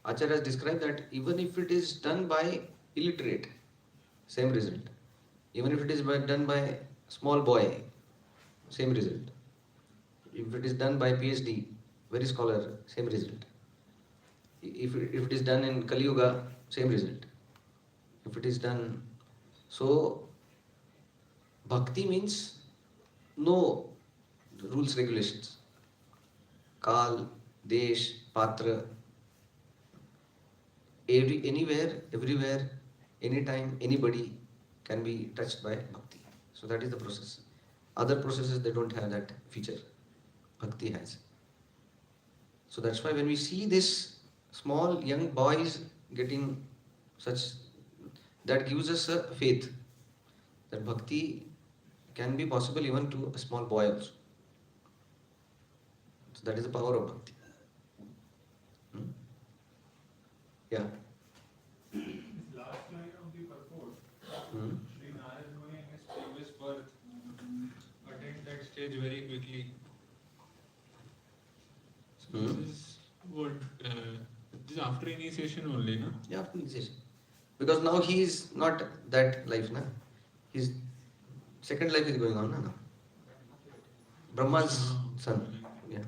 Acharya has described that even if it is done by illiterate, same result. Even if it is done by small boy, same result. If it is done by PhD, very scholar, same result. If it is done in Kali Yuga, same result. If it is done, so bhakti means no rules, regulations. Kal, Desh, Patra, anywhere, everywhere, anytime, anybody can be touched by bhakti. So that is the process. Other processes, they don't have that feature. Bhakti has. So that's why when we see this small young boys getting such, that gives us a faith that bhakti can be possible even to a small boy also. So that is the power of bhakti. Hmm? Yeah. Last line of the purport, Hmm? the Narad Muni in his previous birth attained that stage very quickly. So Hmm? this is what this is after initiation only, no? Yeah, after initiation. Because now he is not that life, na? His second life is going on, na? Now. Brahma's son. Yeah.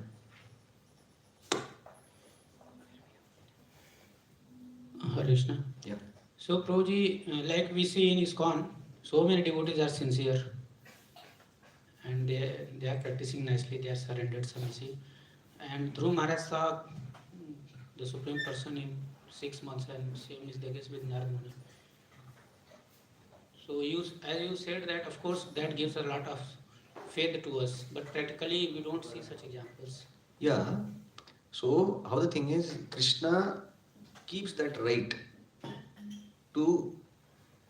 Hare Krishna. Yeah. So, Prabhuji, like we see in ISKCON, so many devotees are sincere and they are practicing nicely, they are surrendered submissive. And through Maharaj saw the Supreme Person in 6 months, and same is the case with Narad Muni. So, as you said that, of course, that gives a lot of faith to us, but practically we don't see such examples. Yeah. So how the thing is, Krishna keeps that right to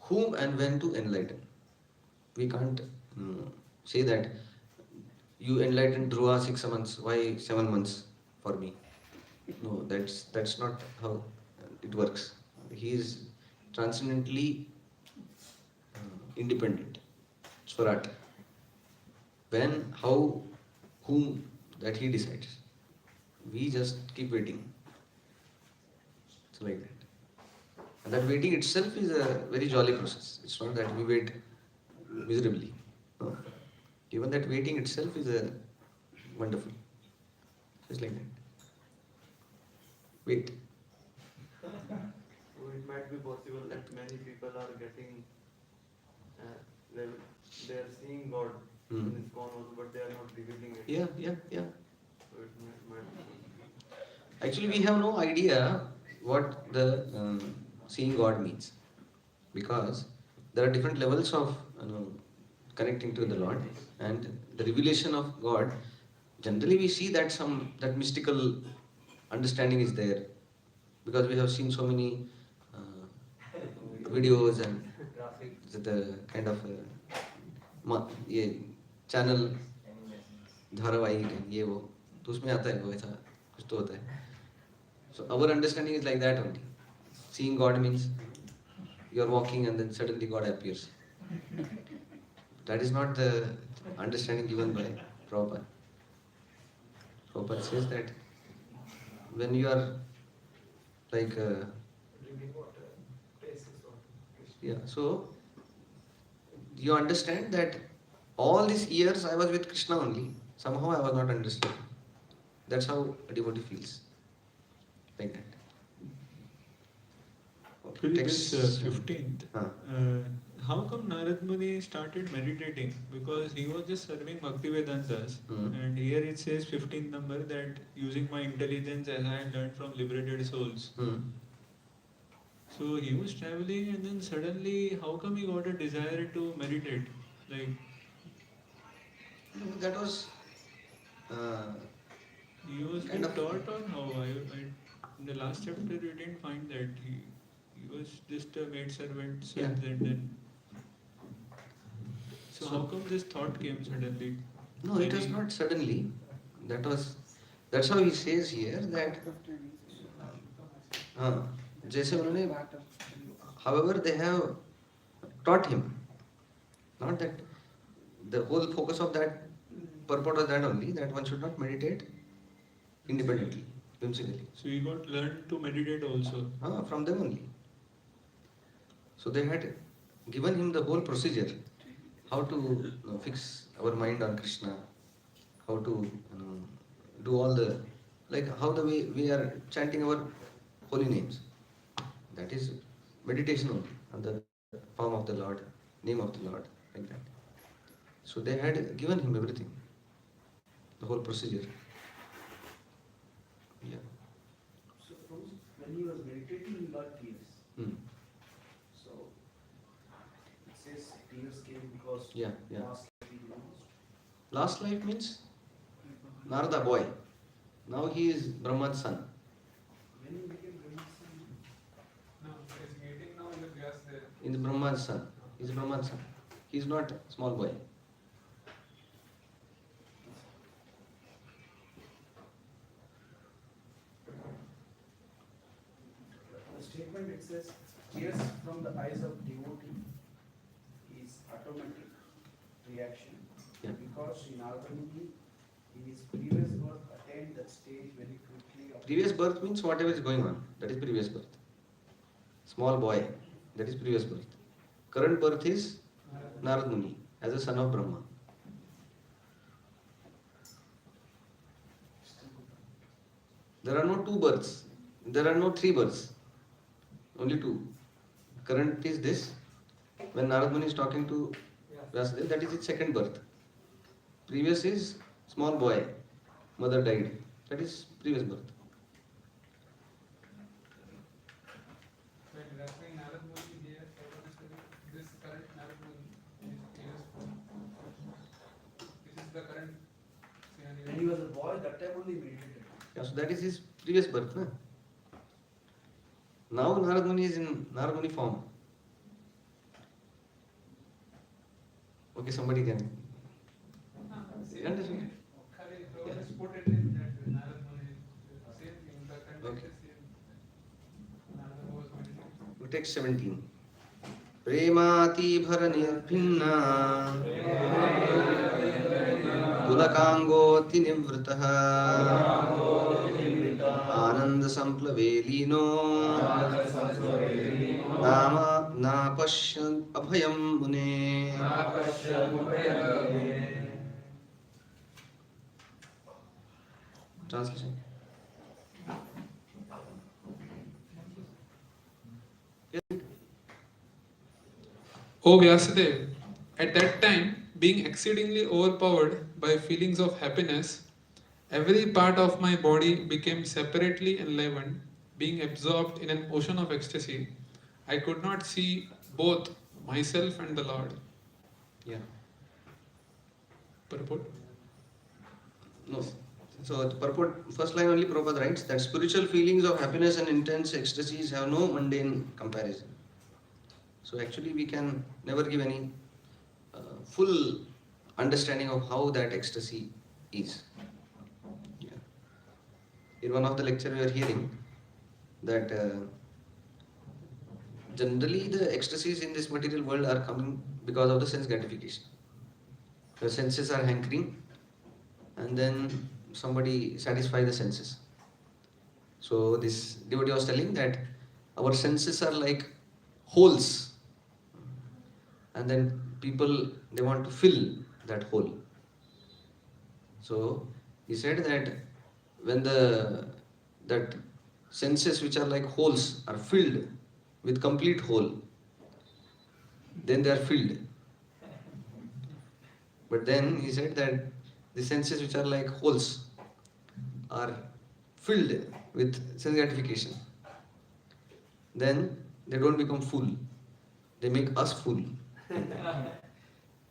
whom and when to enlighten. We can't say that you enlightened Dhruva 6 months, why 7 months for me? No, that's not how it works. He is transcendently independent. Swarat. When, how, whom, that he decides. We just keep waiting. It's like that. And that waiting itself is a very jolly process. It's not that we wait miserably. No. Even that waiting itself is a wonderful. Just like that. Wait. So it might be possible that many people are getting, they are seeing God in ISKCON also, but they are not revealing it. Yeah. So it might be. Actually, we have no idea what the seeing God means, because there are different levels of connecting to the Lord, and the revelation of God. Generally, we see that that mystical understanding is there, because we have seen so many videos and the kind of ये channel धारावाहिक है ये वो, तो उसमें आता है वो ऐसा कुछ तो होता है. So our understanding is like that only. Seeing God means you are walking and then suddenly God appears. That is not the understanding given by Prabhupada. Prabhupada says that when you are like so you understand that all these years I was with Krishna only. Somehow I was not understanding. That's how a devotee feels. Like that. Till Text, this 15th, how come Narad Muni started meditating? Because he was just serving Bhaktivedantas, and here it says 15th number that using my intelligence as I had learned from liberated souls. So he was traveling, and then suddenly, how come he got a desire to meditate? Like that was he was kind of taught, or how? In the last chapter, we didn't find that he was just a maid servant, and then. So how come this thought came suddenly? No, it was not suddenly. That's how he says here that जैसे उन्होंने, however they have taught him, not that the whole focus of that purport was that only, that one should not meditate independently, whimsically. So he got learned to meditate also. From them only. So they had given him the whole procedure, how to fix our mind on Krishna, how to do all the, like how the way we are chanting our holy names. That is meditation only, on the form of the Lord, name of the Lord, like that. So they had given him everything, the whole procedure. Yeah. So when he was meditating, he got tears. So it says tears came because Yeah. last life he lost. Last life means Narada boy. Now he is Brahma's son. When he became Brahma's son, No, he's getting now in the gas there. He is Brahma's son. He is Brahma's son. He is not small boy. statement it says, tears from the eyes of devotee is automatic reaction. Yeah. Because in Naradamunis, in his previous birth, attained that stage very quickly. Previous birth means whatever is going on. That is previous birth. Small boy. That is previous birth. Current birth is Narad Muni as a son of Brahma. There are no two births. There are no three births. Only two. Current is this. When Narad Muni is talking to Vyasadeva, that is his second birth. Previous is small boy. Mother died. That is previous birth. When referring Narad Muni here, this current Narad Muni is previous form. This is the current scenario. When he was a boy, that time only meditated. Yeah, so that is his previous birth. Na? Now Narad Muni is in Narad Muni form. Okay, somebody can. You understand? Just put it in that Narad Muni, same thing, the context Okay. is same. Narada was meditating. Text 17. Premati bhara nirbhinna Pulakangoti nivritaha Ananda samplave lino Nama na pashyan abhayam mune. Translation. O Vyasadeva, at that time, being exceedingly overpowered by feelings of happiness, every part of my body became separately enlivened, being absorbed in an ocean of ecstasy. I could not see both myself and the Lord. Yeah. Purport. No. So the purport, first line only Prabhupada writes that spiritual feelings of happiness and intense ecstasies have no mundane comparison. So actually we can never give any full understanding of how that ecstasy is. Yeah. In one of the lecture we are hearing that generally the ecstasies in this material world are coming because of the sense gratification. The senses are hankering and then somebody satisfies the senses. So this devotee was telling that our senses are like holes, and then people, they want to fill that hole. So he said that when that senses which are like holes are filled with complete hole, then they are filled. But then he said that the senses which are like holes are filled with sense gratification. Then they don't become full. They make us full.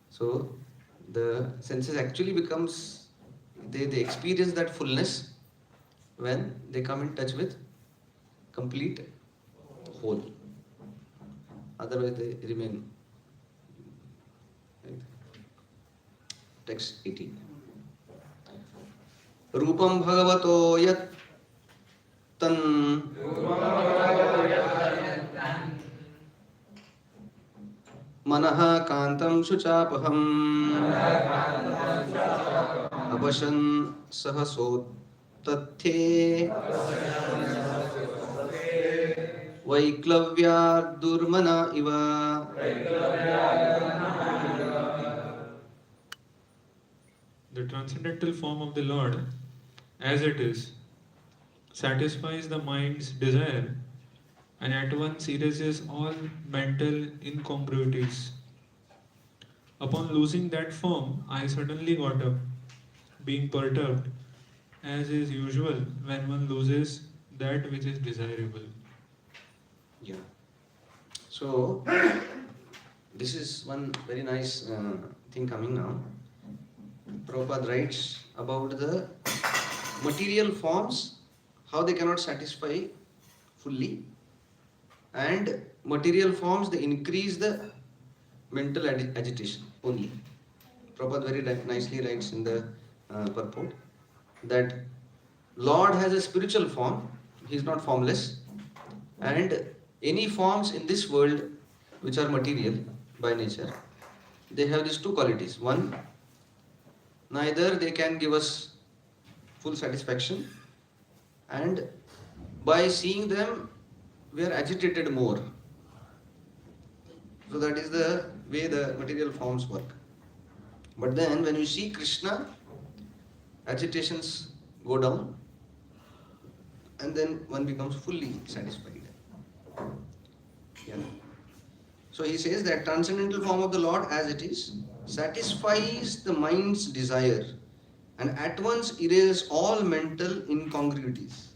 So the senses actually becomes, they experience that fullness when they come in touch with complete whole. Otherwise they remain. Right? Text 18. Rupam bhagavato yat tan Manaha kantam shuchapaham Abashan sahasot tathe Vaiklavya durmana iva. The transcendental form of the Lord, as it is, satisfies the mind's desire and at once erases all mental incongruities. Upon losing that form, I suddenly got up, being perturbed, as is usual when one loses that which is desirable. Yeah. So this is one very nice thing coming now. Prabhupada writes about the material forms, how they cannot satisfy fully, and material forms, they increase the mental agitation only. Prabhupada very nicely writes in the purport that Lord has a spiritual form, he is not formless, And any forms in this world which are material by nature, they have these two qualities. One, neither they can give us full satisfaction, and by seeing them, we are agitated more. So that is the way the material forms work. But then when you see Krishna, agitations go down, and then one becomes fully satisfied. Yeah. So he says that transcendental form of the Lord as it is satisfies the mind's desire and at once erases all mental incongruities.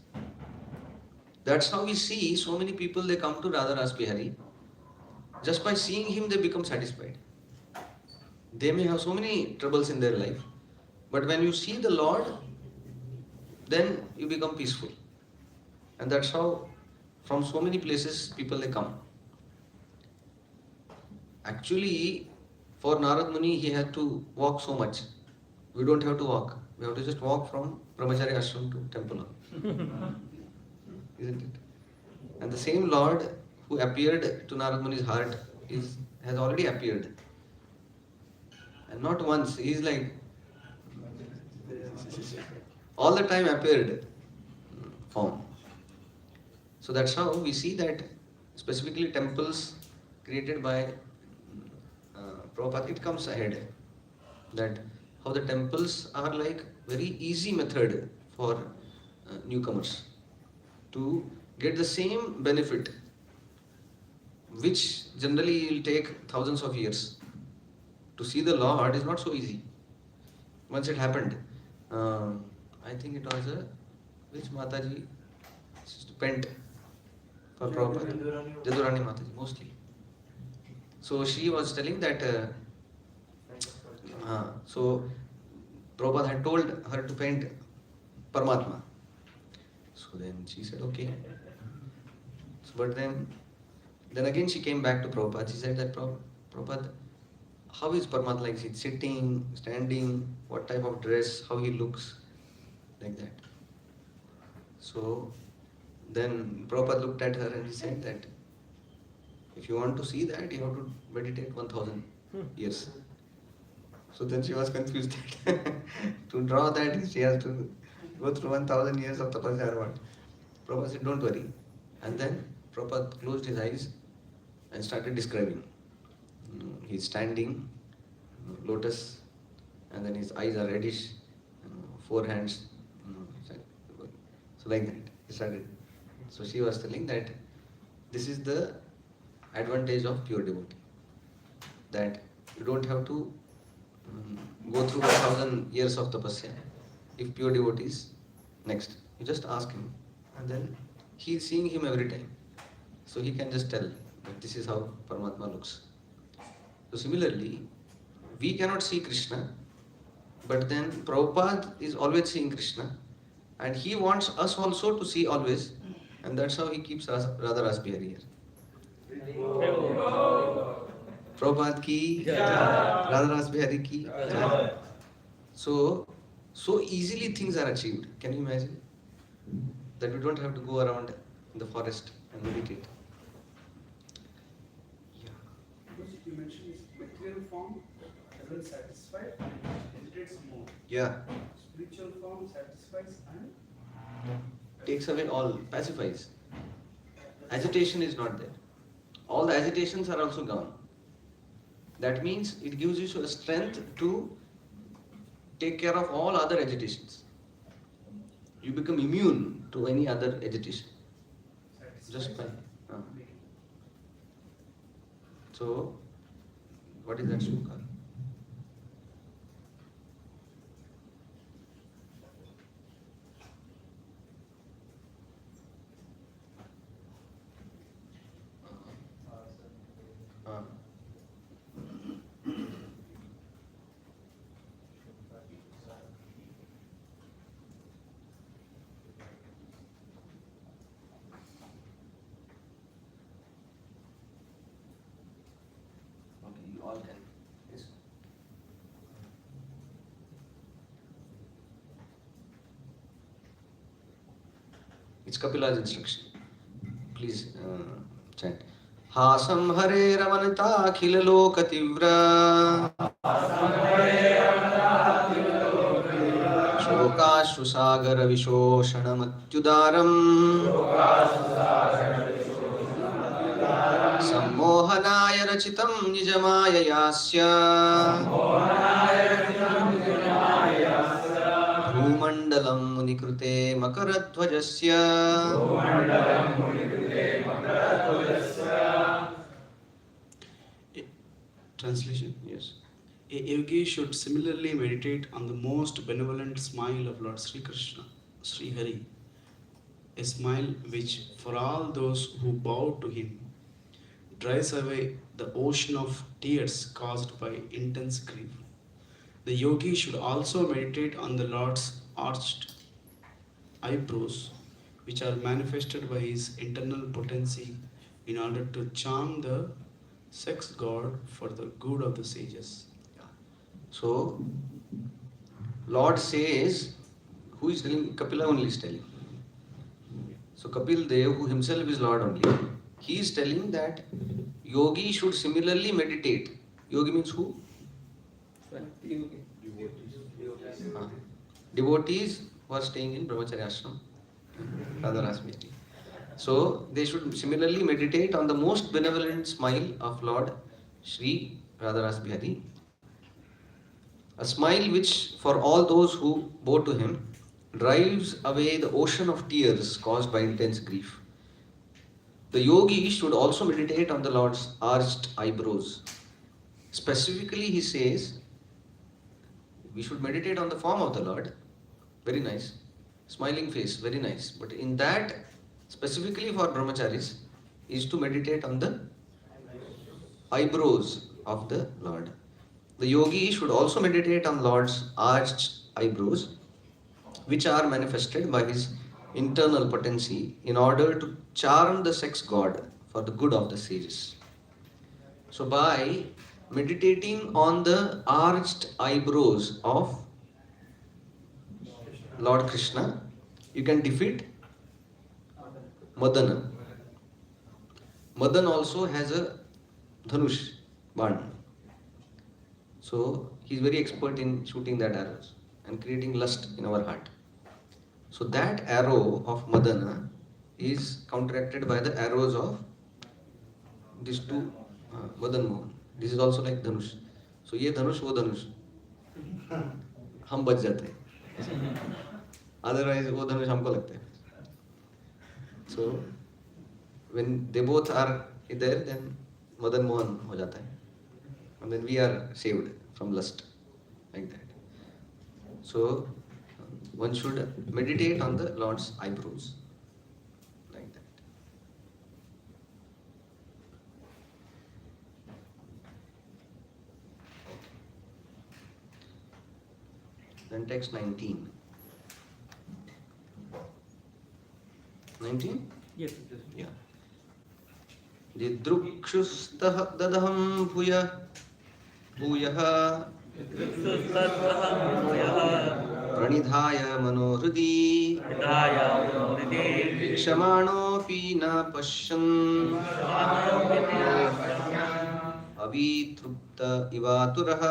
That's how we see so many people, they come to Radha Ras Bihari. Just by seeing him, they become satisfied. They may have so many troubles in their life, but when you see the Lord, then you become peaceful. And that's how from so many places people they come. Actually, for Narad Muni, he had to walk so much. We don't have to walk. We have to just walk from Brahmachari Ashram to temple. Isn't it? And the same Lord who appeared to Narad Muni's heart has already appeared. And not once. He is like all the time appeared form. So that's how we see that specifically temples created by Prabhupada, it comes ahead that how the temples are like very easy method for newcomers to get the same benefit, which generally will take thousands of years. To see the Lord is not so easy. Once it happened, I think it was which Mataji pent for Prabhupada? Jadurani Mataji, mostly. So she was telling that, so Prabhupada had told her to paint Paramatma. So then she said, okay. So, but then again she came back to Prabhupada. She said that, Prabhupada, how is Paramatma like? He's sitting, standing, what type of dress, how he looks, like that. So then Prabhupada looked at her and he said that if you want to see that, you have to meditate 1000 years. So then she was confused that to draw that, she has to go through 1000 years of tapasya or what. Prabhupada said, don't worry. And then Prabhupada closed his eyes and started describing. He's standing, lotus, and then his eyes are reddish, four hands. So like that, he started. So she was telling that this is the advantage of pure devotee. That you don't have to go through 1000 years of tapasya. If pure devotee is next, you just ask him, and then he is seeing him every time. So he can just tell that this is how Paramatma looks. So similarly, we cannot see Krishna, but then Prabhupada is always seeing Krishna, and he wants us also to see always, and that's how he keeps Radha Ras Bihari here. Prabhupada ki jai, Radha Ras Bihari ki jai. So easily things are achieved. Can you imagine? That we don't have to go around in the forest and meditate. You mentioned material form doesn't satisfy and agitates more. Yeah. Spiritual form satisfies and Takes away all, pacifies. Agitation is not there. All the agitations are also gone. That means it gives you a strength to take care of all other agitations. You become immune to any other agitation. Just by. So, what is that shloka? You all can. Yes. It's Kapila's instruction. please chant. Hasam hare ramanata khila loka tivra शोकाश्रु सागर विशोषणमत्युदारम् सम्मोहनाय रचितं निजमाययास्य भूमण्डलं मुनिकृते मकरध्वजस्य Translation. Yes. A yogi should similarly meditate on the most benevolent smile of Lord Sri Krishna, Sri Hari, a smile which, for all those who bow to him, drives away the ocean of tears caused by intense grief. The yogi should also meditate on the Lord's arched eyebrows, which are manifested by his internal potency in order to charm the sex god for the good of the sages. So, Lord says, who is telling? Kapila only is telling. So, Kapil Dev, who himself is Lord only, he is telling that yogi should similarly meditate. Yogi means who? Devotees who are staying in Brahmacharya Ashram, Radharas Bihari. So, they should similarly meditate on the most benevolent smile of Lord Sri Radharas Bihari. A smile which, for all those who bow to him, drives away the ocean of tears caused by intense grief. The yogi should also meditate on the Lord's arched eyebrows. Specifically, he says, we should meditate on the form of the Lord. Very nice. Smiling face, very nice. But in that, specifically for brahmacharis, is to meditate on the eyebrows of the Lord. The yogi should also meditate on Lord's arched eyebrows, which are manifested by his internal potency in order to charm the sex god for the good of the sages. So by meditating on the arched eyebrows of Lord Krishna, you can defeat Madana. Madan also has a dhanush, band. So he is very expert in shooting that arrows and creating lust in our heart. So that arrow of Madana is counteracted by the arrows of these two Madan Mohan. This is also like dhanush. So ये dhanush वो dhanush हम बच जाते हैं. Otherwise वो dhanush हमको लगता है. So when they both are there, then Madan Mohan हो जाता है. And then we are saved from lust, like that. So one should meditate on the Lord's eyebrows, like that. Then text 19. 19? Yes. Yeah. Didrukshustah dadaham भूयः प्रणिधाय मनोहृदि क्षमाणोऽपि न पश्यन् अवितृप्त इवातुरः.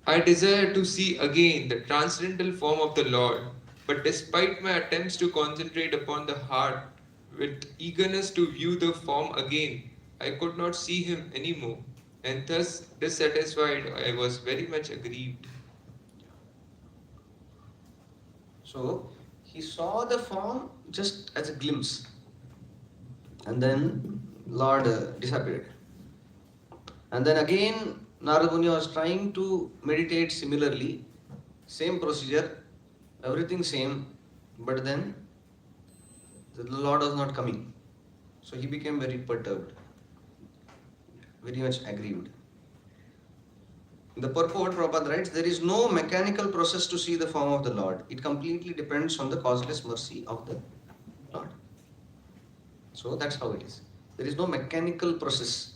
I desire to see again the transcendental form of the Lord, but despite my attempts to concentrate upon the heart with eagerness to view the form again, I could not see him anymore, and thus dissatisfied, I was very much aggrieved. So he saw the form just as a glimpse, and then Lord disappeared. And then again Narada Muni was trying to meditate similarly, same procedure, everything same, but then the Lord was not coming. So he became very perturbed, very much aggrieved. In the purport, Prabhupada writes, there is no mechanical process to see the form of the Lord. It completely depends on the causeless mercy of the Lord. So that's how it is. There is no mechanical process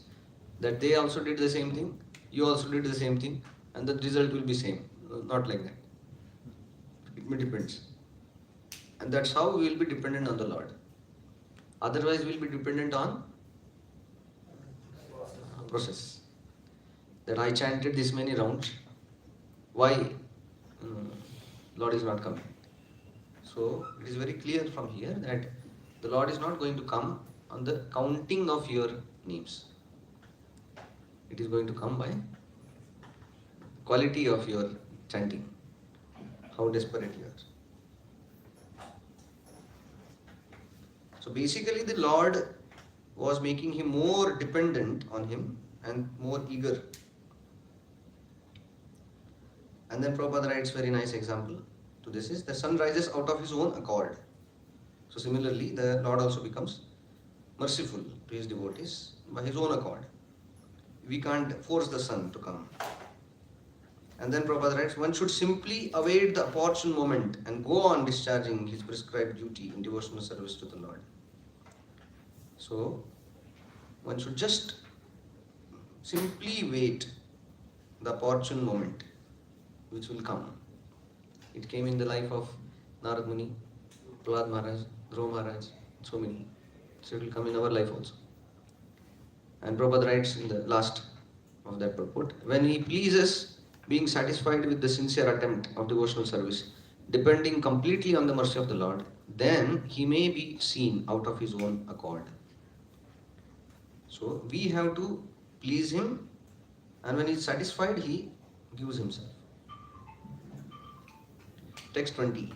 that they also did the same thing, you also did the same thing, and the result will be same. Not like that. It depends. And that's how we will be dependent on the Lord. Otherwise, we will be dependent on process. That I chanted this many rounds. Why Lord is not coming? So it is very clear from here that the Lord is not going to come on the counting of your names. It is going to come by quality of your chanting. How desperate you are. So basically the Lord was making him more dependent on him and more eager. And then Prabhupada writes very nice example to this is the sun rises out of his own accord. So similarly the Lord also becomes merciful to his devotees by his own accord. We can't force the sun to come. And then Prabhupada writes, one should simply await the opportune moment and go on discharging his prescribed duty in devotional service to the Lord. So one should just simply wait the opportune moment which will come. It came in the life of Narad Muni, Prahlad Maharaj, Dhruva Maharaj, so many. So it will come in our life also. And Prabhupada writes in the last of that purport, when he pleases, being satisfied with the sincere attempt of devotional service, depending completely on the mercy of the Lord, then he may be seen out of his own accord. So we have to please him, and when he is satisfied, he gives himself. Text 20.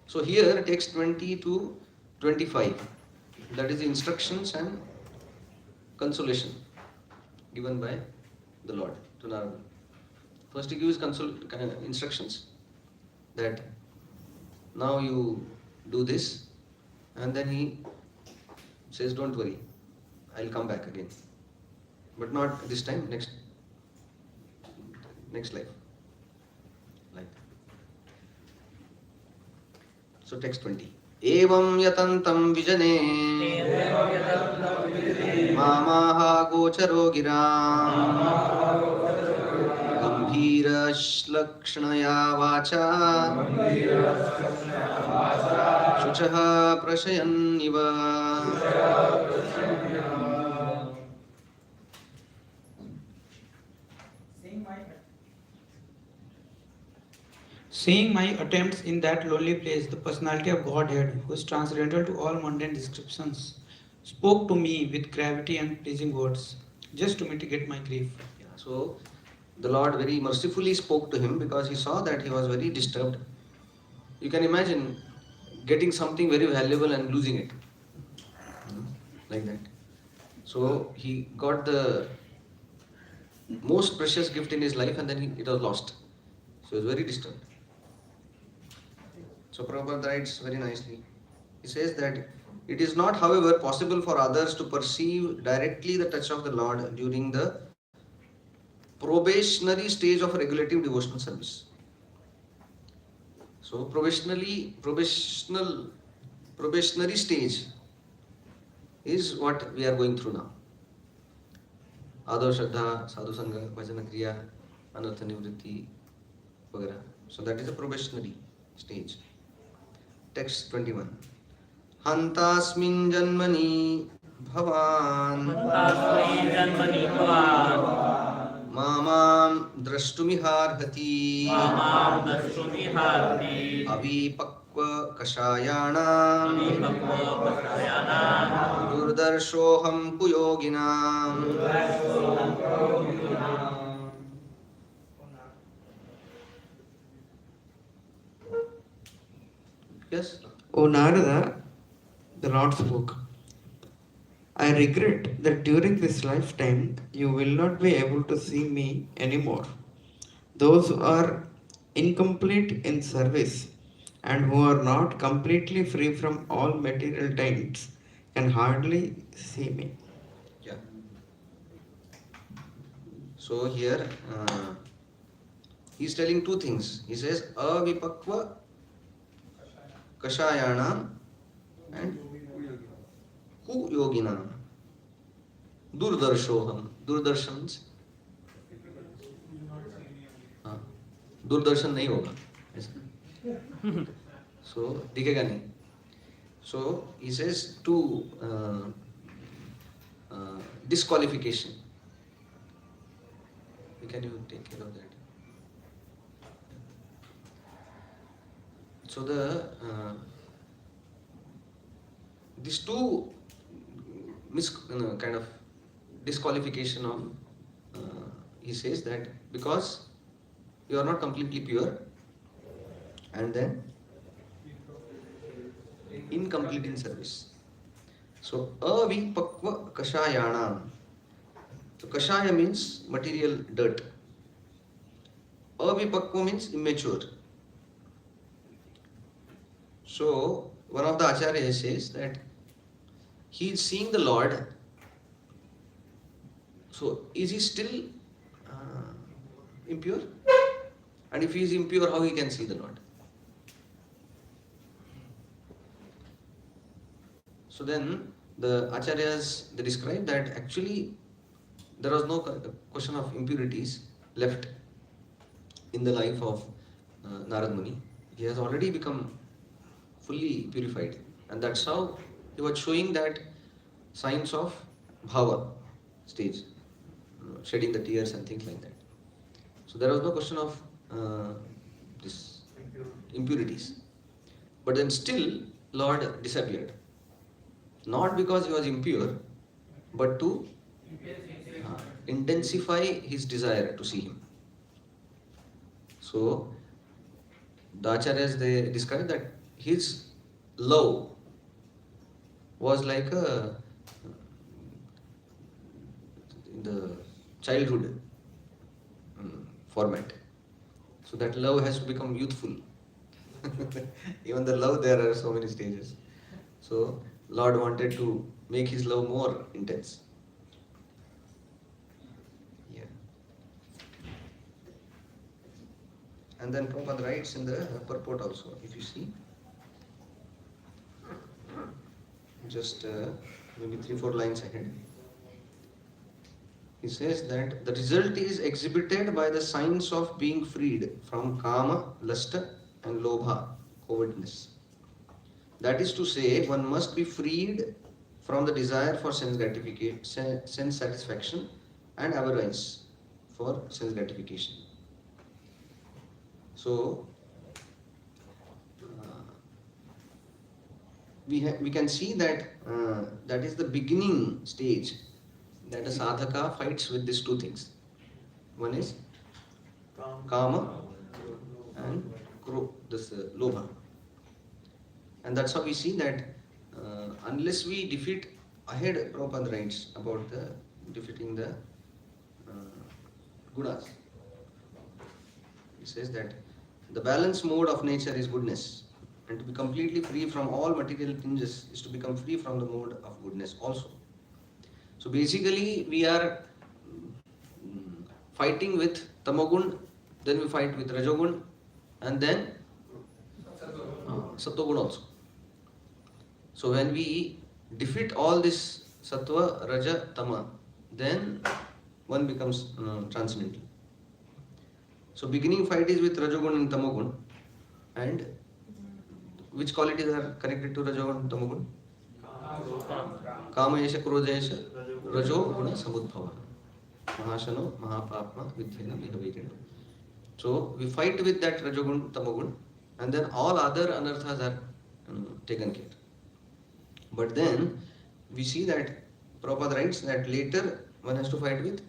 So here text 20 to 25, that is the instructions and consolation given by the Lord to Narada. First he gives instructions that now you do this, and then he says don't worry, I'll come back again, but not this time, next life. Like so text 20. Evam yatantam vijane mamaha gocharo giram gambhira shlakshnaya vacha shuchaha prashayan iva. Seeing my attempts in that lonely place, the personality of Godhead, who is transcendental to all mundane descriptions, spoke to me with gravity and pleasing words, just to mitigate my grief. Yeah, so the Lord very mercifully spoke to him because he saw that he was very disturbed. You can imagine getting something very valuable and losing it. Like that. So he got the most precious gift in his life and then it was lost. So he was very disturbed. So Prabhupada writes very nicely. He says that it is not, however, possible for others to perceive directly the touch of the Lord during the probationary stage of regulative devotional service. So probationary stage is what we are going through now. Adho Shraddha, Sadhu Sangha, Bhajana Kriya, Anartha Nivritti, Vagara. So that is a probationary stage. Text 21. Hantasmin janmani bhavan mamam drashtumiharhati avipakva kashayanam durdarshoham kuyoginam. Yes? O Narada, the Lord spoke. I regret that during this lifetime you will not be able to see me anymore. Those who are incomplete in service and who are not completely free from all material taints can hardly see me. Yeah. So here he is telling two things. He says avipakva kashayanam and kuyoginam. Durdarshoham. Durdarshans. Doordarshan नहीं होगा. So, dikega nahi. So, he says two disqualification. Can you take care of that? So these two kind of disqualification of he says that because you are not completely pure and then incomplete in service. So avipakva kashayanam. So kashaya means material dirt. Avipakva means immature. So one of the acharyas says that he is seeing the Lord. So is he still impure? And if he is impure, how he can see the Lord? So then the acharyas, they describe that actually there was no question of impurities left in the life of Narad Muni. He has already become fully purified, and that's how he was showing that signs of bhava stage, shedding the tears and things like that. So there was no question of this impurities. But then still Lord disappeared. Not because he was impure, but to intensify his desire to see him. So the acharyas, they describe that his love was like in the childhood format. So that love has to become youthful. Even the love, there are so many stages. So Lord wanted to make his love more intense. Yeah. And then Prabhupada writes in the purport also, if you see, just maybe 3-4 lines ahead. He says that the result is exhibited by the signs of being freed from kama, lusta and lobha, covetousness. That is to say, one must be freed from the desire for sense gratification, sense satisfaction and avarice for sense gratification. So, we can see that that is the beginning stage that a sadhaka fights with these two things. One is kama and this lobha. And that's how we see that unless we defeat, ahead Prabhupada writes about the defeating the gunas. He says that the balanced mode of nature is goodness, and to be completely free from all material tinges is to become free from the mode of goodness also. So basically we are fighting with tamogun, then we fight with rajogun, and then sattvagun also. So when we defeat all this sattva, raja, tama, then one becomes transcendental. So beginning fight is with rajogun and tamogun, and which qualities are connected to rajogun and tamogun? Kama yesha, krodha yesha, rajo guna samudbhava, mahashano, mahapapma, vidhyena, vihavirena. So we fight with that rajogun, tamogun, and then all other anarthas are taken care. But then we see that Prabhupada writes that later one has to fight with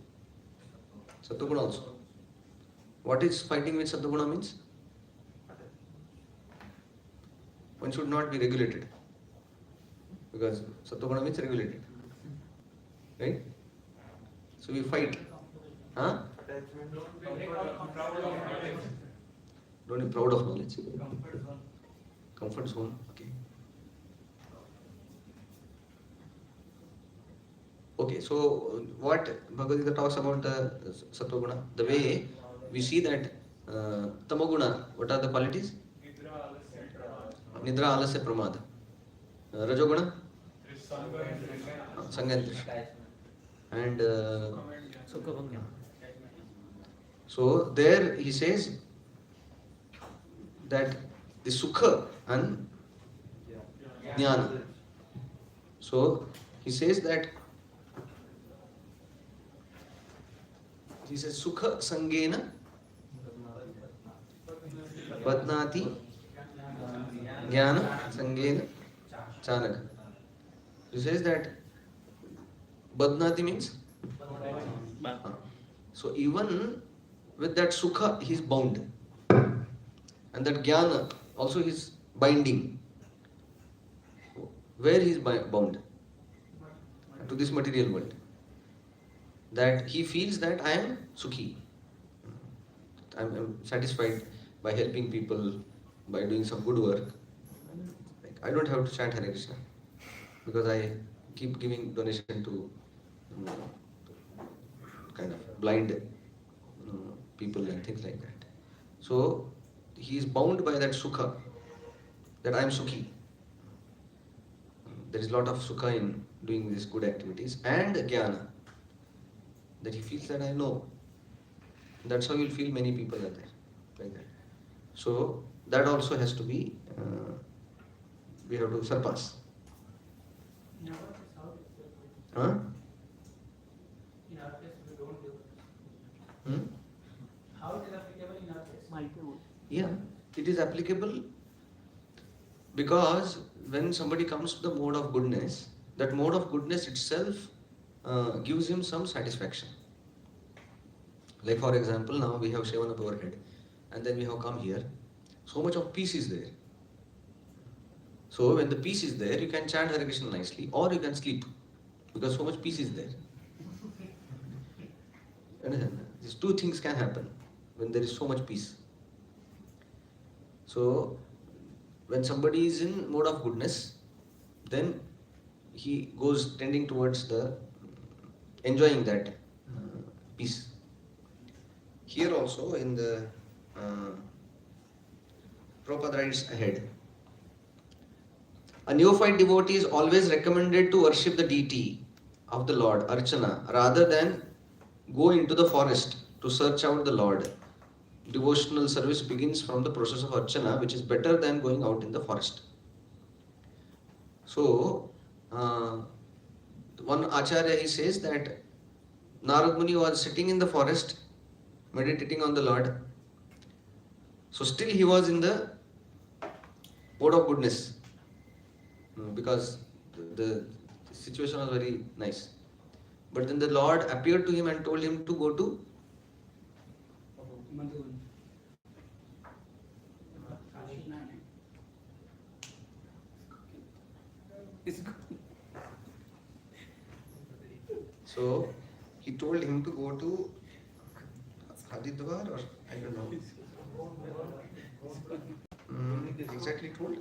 sattva also. What is fighting with sattva means? One should not be regulated, because sattva means regulated, right? So we fight. Huh? Don't be proud of knowledge. Comfort zone. Okay. Okay, so what Bhagavad Gita talks about the sattva guna, the way we see that tamoguna, what are the qualities? Nidra, alasya, pramada. Rajoguna? Sangha and Trisha. And so there he says that the Sukha and Jnana. So he says that, he says Sukha Sangena Badnati Jnana Sangena Chanaka. He says that Badnati means? So even with that Sukha he is bound. And that Jnana also is binding. Where he is bound? To this material world. That he feels that I am Sukhi. I'm satisfied by helping people, by doing some good work. Like, I don't have to chant Hare Krishna because I keep giving donation to kind of blind people and things like that. So he is bound by that Sukha, that I am Sukhi. There is a lot of Sukha in doing these good activities, and Jnana, that he feels that I know. That's how you'll feel many people are there, like that. So that also has to be, we have to surpass. Huh? In our case, we don't do Hmm? How it is applicable in our case? Yeah, it is applicable because when somebody comes to the mode of goodness, that mode of goodness itself gives him some satisfaction. Like for example, now we have shaven up our head and then we have come here. So much of peace is there. So when the peace is there, you can chant Hare Krishna nicely or you can sleep because so much peace is there. Understand? These two things can happen when there is so much peace. So when somebody is in mode of goodness, then he goes tending towards the enjoying that peace. Here also in the Prabhupada writes ahead. A neophyte devotee is always recommended to worship the deity of the Lord, Archana, rather than go into the forest to search out the Lord. Devotional service begins from the process of Archana, which is better than going out in the forest. So, one Acharya, he says that Narad Muni was sitting in the forest meditating on the Lord. So still he was in the mode of goodness because the situation was very nice. But then the Lord appeared to him and told him to go to So he told him to go to Haridwar or I don't know. Exactly told.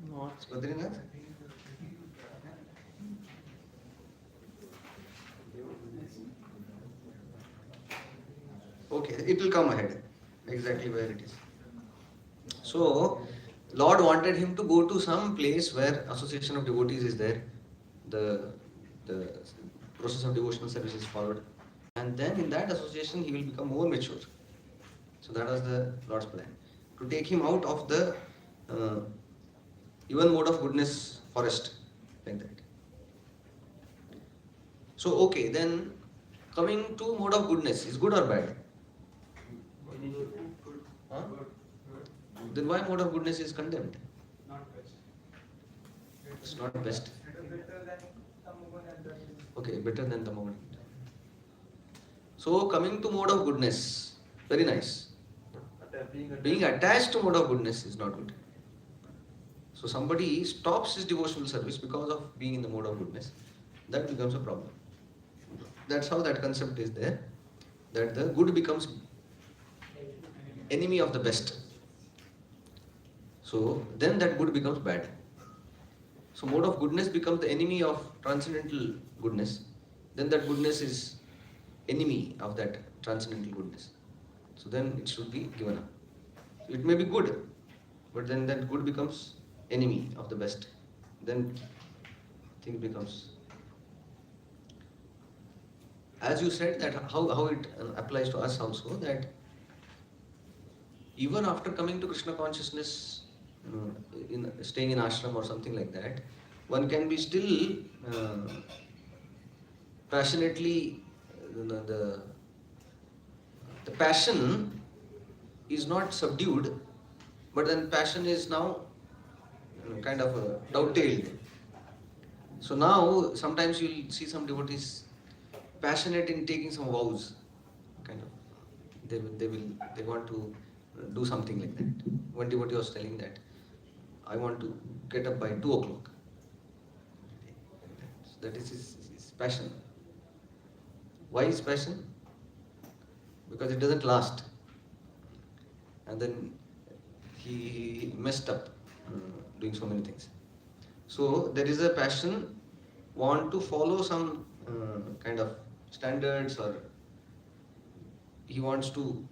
No. Badrinath? Okay, it will come ahead. Exactly where it is. So, Lord wanted him to go to some place where association of devotees is there. The process of devotional service is followed. And then in that association he will become more mature. So that was the Lord's plan. To take him out of the even mode of goodness forest. Like that. So okay, then coming to mode of goodness is good or bad? Huh? Then why mode of goodness is condemned? It's not best. Okay, better than the mode. So coming to mode of goodness, very nice. Being attached to mode of goodness is not good. So somebody stops his devotional service because of being in the mode of goodness. That becomes a problem. That's how that concept is there. That the good becomes enemy of the best. So then that good becomes bad. So mode of goodness becomes the enemy of transcendental goodness. Then that goodness is enemy of that transcendental goodness. So then it should be given up. It may be good, but then that good becomes enemy of the best. Then thing becomes. as you said, that how it applies to us also, that even after coming to Krishna consciousness, in staying in ashram or something like that, one can be still passionately, the passion is not subdued, but then passion is now kind of dovetailed. So now sometimes you'll see some devotees passionate in taking some vows, kind of. They want to do something like that. One devotee was telling that I want to get up by 2 o'clock. That is his passion. Why is passion? Because it doesn't last. And then he messed up doing so many things. So there is a passion, want to follow some kind of standards, or he wants to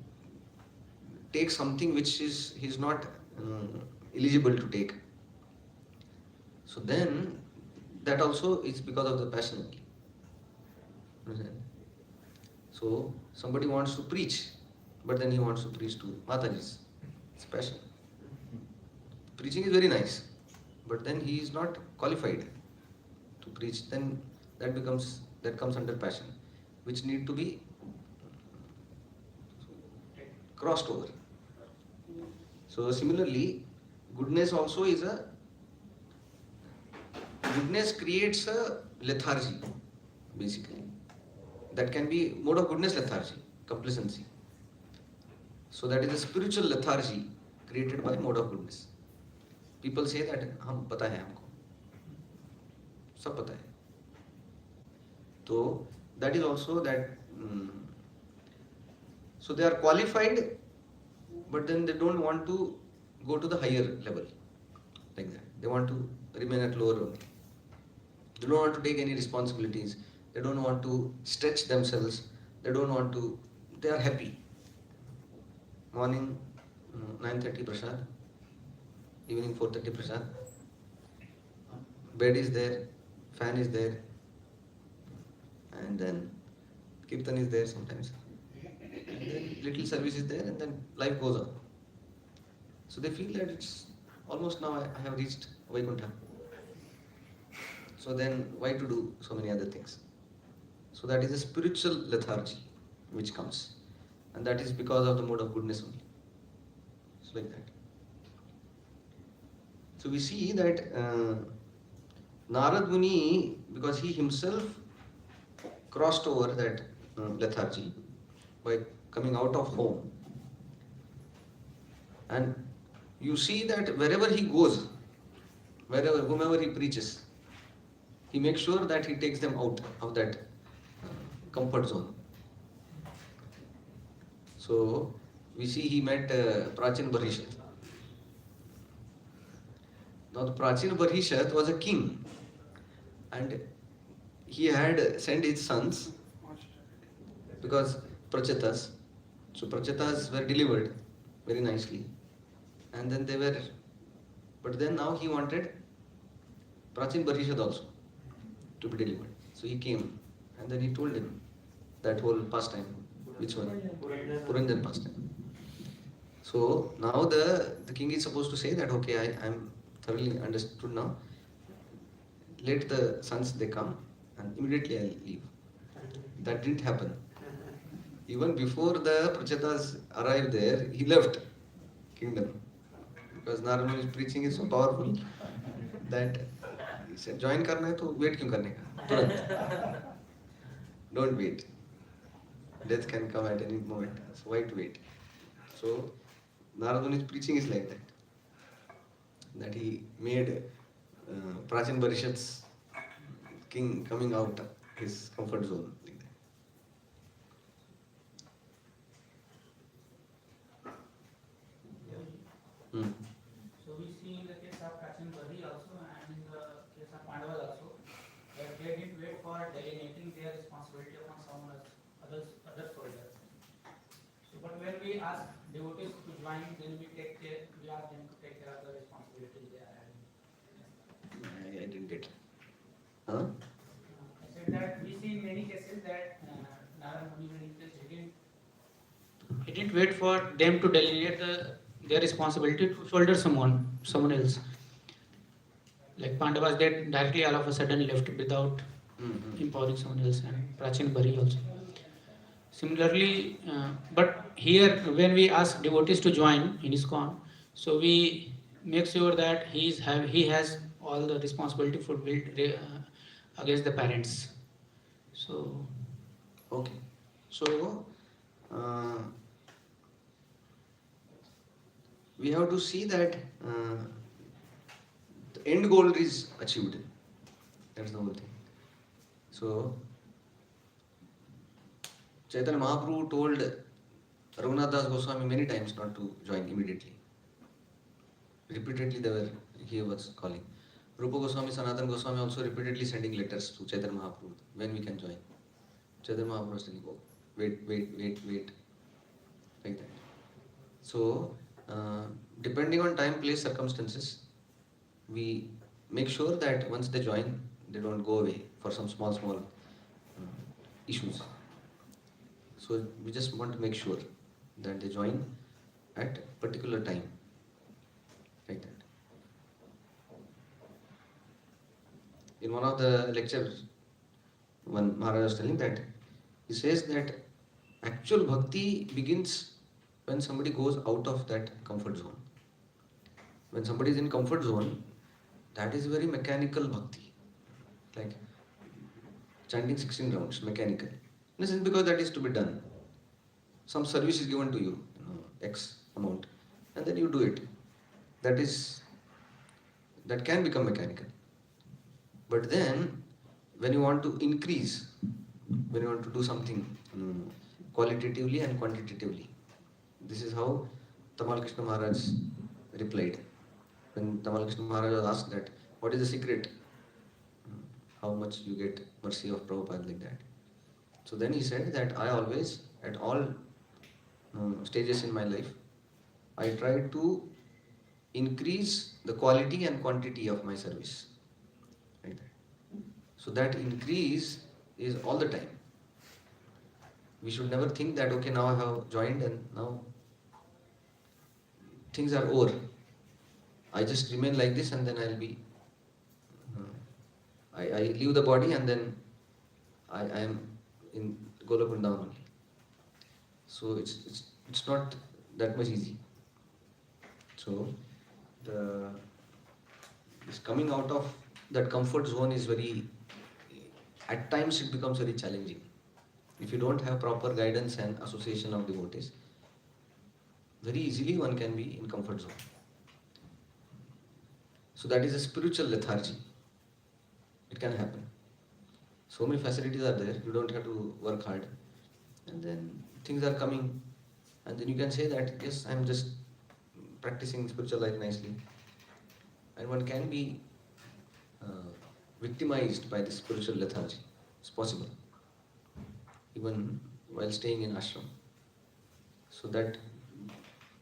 take something which he's not eligible to take. So then that also is because of the passion. Understand? So somebody wants to preach, but then he wants to preach to Matajis. It's passion. Preaching is very nice, but then he is not qualified to preach. Then that comes under passion, which need to be crossed over. So similarly, goodness also is goodness creates a lethargy, basically. That can be mode of goodness lethargy, complacency. So that is a spiritual lethargy created by mode of goodness. People say that हम पता है हमको, सब पता है. So that is also that. So they are qualified, but then they don't want to go to the higher level, like that. They want to remain at lower level. They don't want to take any responsibilities. They don't want to stretch themselves. They don't want to. They are happy. Morning 9:30 prasad, evening 4:30 prasad. Bed is there, fan is there, and then kirtan is there sometimes. And then little service is there, and then life goes on. So they feel that it's almost now I have reached Vaikuntha. So then why to do so many other things? So that is a spiritual lethargy which comes. And that is because of the mode of goodness only. It's like that. So we see that Narad Muni, because he himself crossed over that lethargy by coming out of home. And you see that wherever he goes, whomever he preaches, he makes sure that he takes them out of that comfort zone. So we see he met Prachin Barishat. Now the Prachin Barishat was a king, and he had sent his sons, because Prachetas. So Prachetas were delivered very nicely, and then they were, but then now he wanted Prachin Barishat also to be delivered. So he came, and then he told him that whole pastime. Which one? Puranjan pastime. So now the king is supposed to say that, okay, I am thoroughly understood now. Let the sons they come, and immediately I will leave. That didn't happen. Even before the Prachetas arrived there, he left kingdom. Because Narad Muni's preaching is so powerful that he said, join karna hai to wait kyun karne ka? Turant. Don't wait. Death can come at any moment. So why to wait? So Narad Muni's preaching is like that. That he made Prachin Barishat's king coming out of his comfort zone. Like that. So we see in the case of Prachin Bari also and in the case of Pandavas also, that they didn't wait for delegating their responsibility upon someone else, other soldiers. So, but when we ask devotees to join, then we ask them to take care of the responsibilities they are having. I didn't get. Huh? I said that we see in many cases that He didn't wait for them to delegate their responsibility to shoulder someone else. Like Pandavas, they directly all of a sudden left without empowering someone else, and Prachin Bari also. Similarly, but here when we ask devotees to join in ISKCON, so we make sure that he has all the responsibility for build against the parents. So Okay. So we have to see that the end goal is achieved. That's the whole thing. So Chaitanya Mahaprabhu told Raghunath Das Goswami many times not to join immediately. Repeatedly he was calling. Rupa Goswami, Sanatana Goswami also repeatedly sending letters to Chaitanya Mahaprabhu when we can join. Chaitanya Mahaprabhu was telling, oh, wait, like that. So, depending on time, place, circumstances, we make sure that once they join, they don't go away for some small issues. So, we just want to make sure that they join at particular time, like that. In one of the lectures, one Maharaj was telling that, he says that actual bhakti begins when somebody goes out of that comfort zone. When somebody is in comfort zone, that is very mechanical bhakti. Like chanting 16 rounds, mechanical. This is because that is to be done. Some service is given to you, X amount, and then you do it. That can become mechanical. But then, when you want to increase, when you want to do something qualitatively and quantitatively, this is how Tamal Krishna Maharaj replied. When Tamal Krishna Maharaj was asked that, what is the secret? How much you get mercy of Prabhupada, like that. So then he said that I always, at all stages in my life, I try to increase the quality and quantity of my service. Like that. So that increase is all the time. We should never think that, okay, now I have joined and now things are over. I just remain like this and then I'll be, I leave the body and then I am in Golokunda only. So it's not that much easy. So this coming out of that comfort zone is at times it becomes very challenging. If you don't have proper guidance and association of devotees, very easily one can be in comfort zone. So that is a spiritual lethargy. It can happen. So many facilities are there, you don't have to work hard. And then things are coming, and then you can say that, yes, I'm just practicing spiritual life nicely. And one can be victimized by this spiritual lethargy. It's possible. Even while staying in ashram. So that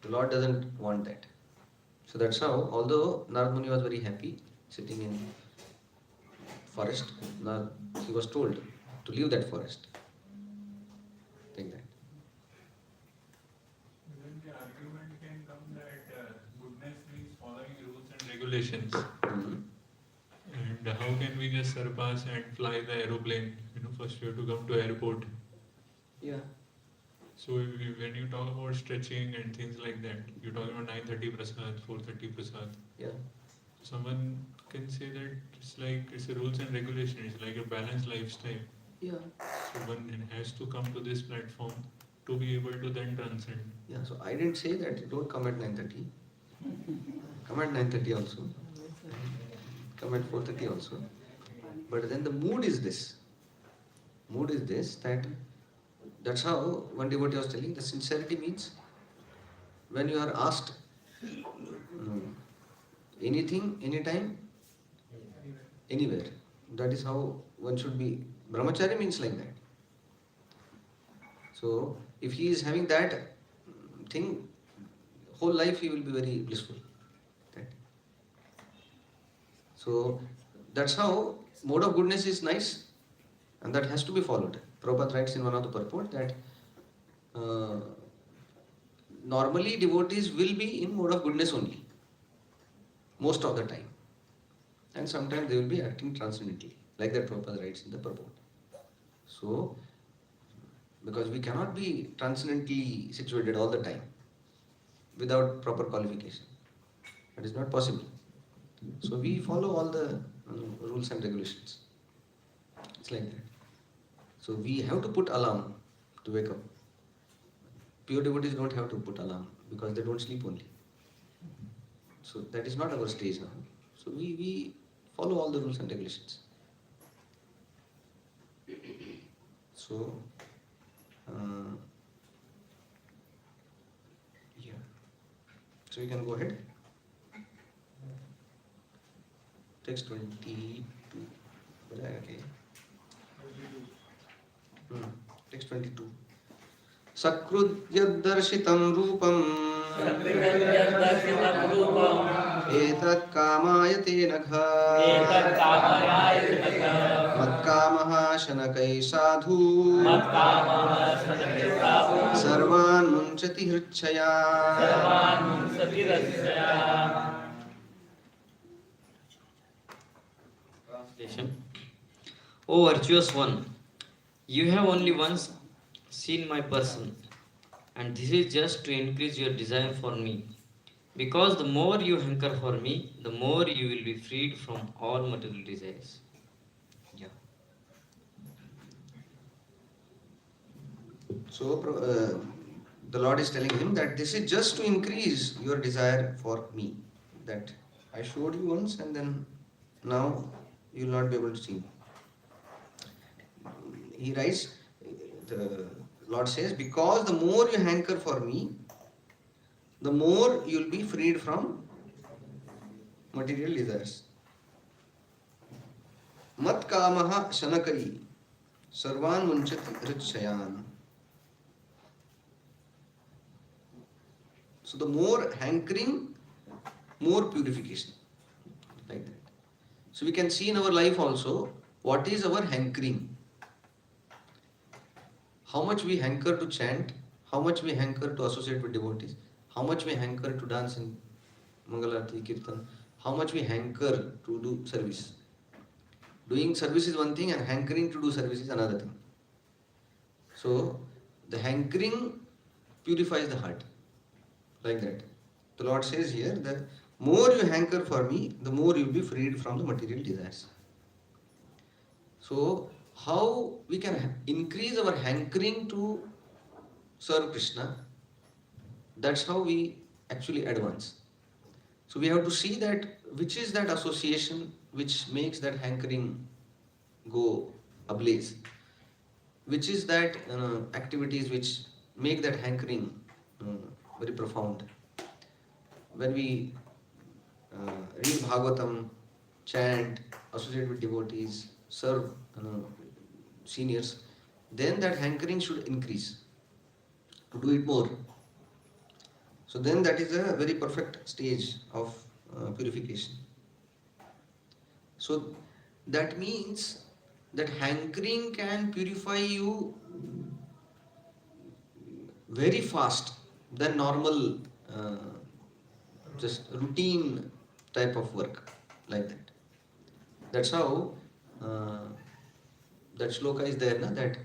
the Lord doesn't want that. So that's how, although Narad Muni was very happy sitting in forest, he was told to leave that forest. Think that. Then the argument can come that goodness means following rules and regulations. And how can we just surpass and fly the aeroplane? First we have to come to airport. Yeah. So when you talk about stretching and things like that, you're talking about 9:30 prasad, 4:30 prasad. Yeah. Someone can say that it's a rules and regulation. It's like a balanced lifestyle. Yeah. So one has to come to this platform to be able to then transcend. Yeah, so I didn't say that don't come at 9:30. Come at 9:30 also. Come at 4:30 also. But then the mood is this. That's how one devotee was telling, the sincerity means when you are asked anything, anytime, anywhere. That is how one should be. Brahmachari means like that. So if he is having that thing, whole life he will be very blissful. Right? So that's how mode of goodness is nice, and that has to be followed. Prabhupada writes in one of the purport that normally devotees will be in mode of goodness only, most of the time. And sometimes they will be acting transcendently, like that Prabhupada writes in the purport. So, because we cannot be transcendently situated all the time without proper qualification. That is not possible. So we follow all the rules and regulations. It's like that. So we have to put alarm to wake up. Pure devotees don't have to put alarm because they don't sleep only. So that is not our stage now. So we follow all the rules and regulations. So, yeah. So you can go ahead. Text 22. Okay. Text 22. Sakrudyaddarshitam rupam etat kamayate nagha matkamaha shanakai sadhu sarvan munchati hrichaya. Translation. O virtuous one, you have only once seen my person, and this is just to increase your desire for me. Because the more you hanker for me, the more you will be freed from all material desires. Yeah. So the Lord is telling him that this is just to increase your desire for me. That I showed you once and then now you will not be able to see me. He writes, the Lord says, because the more you hanker for me, the more you will be freed from material desires. Mat kamaha shanakai sarvan munchati hrichayan. So the more hankering, more purification. Like that. So we can see in our life also what is our hankering. How much we hanker to chant, how much we hanker to associate with devotees, how much we hanker to dance in Mangalarti, Kirtan, how much we hanker to do service. Doing service is one thing and hankering to do service is another thing. So the hankering purifies the heart. Like that. The Lord says here that more you hanker for me, the more you will be freed from the material desires. So how we can increase our hankering to serve Krishna, that's how we actually advance. So we have to see that which is that association which makes that hankering go ablaze, which is that activities which make that hankering very profound. When we read Bhagavatam, chant, associate with devotees, serve seniors, then that hankering should increase to do it more. So then that is a very perfect stage of purification. So that means that hankering can purify you very fast than normal just routine type of work, like that. That's how that shloka is there, that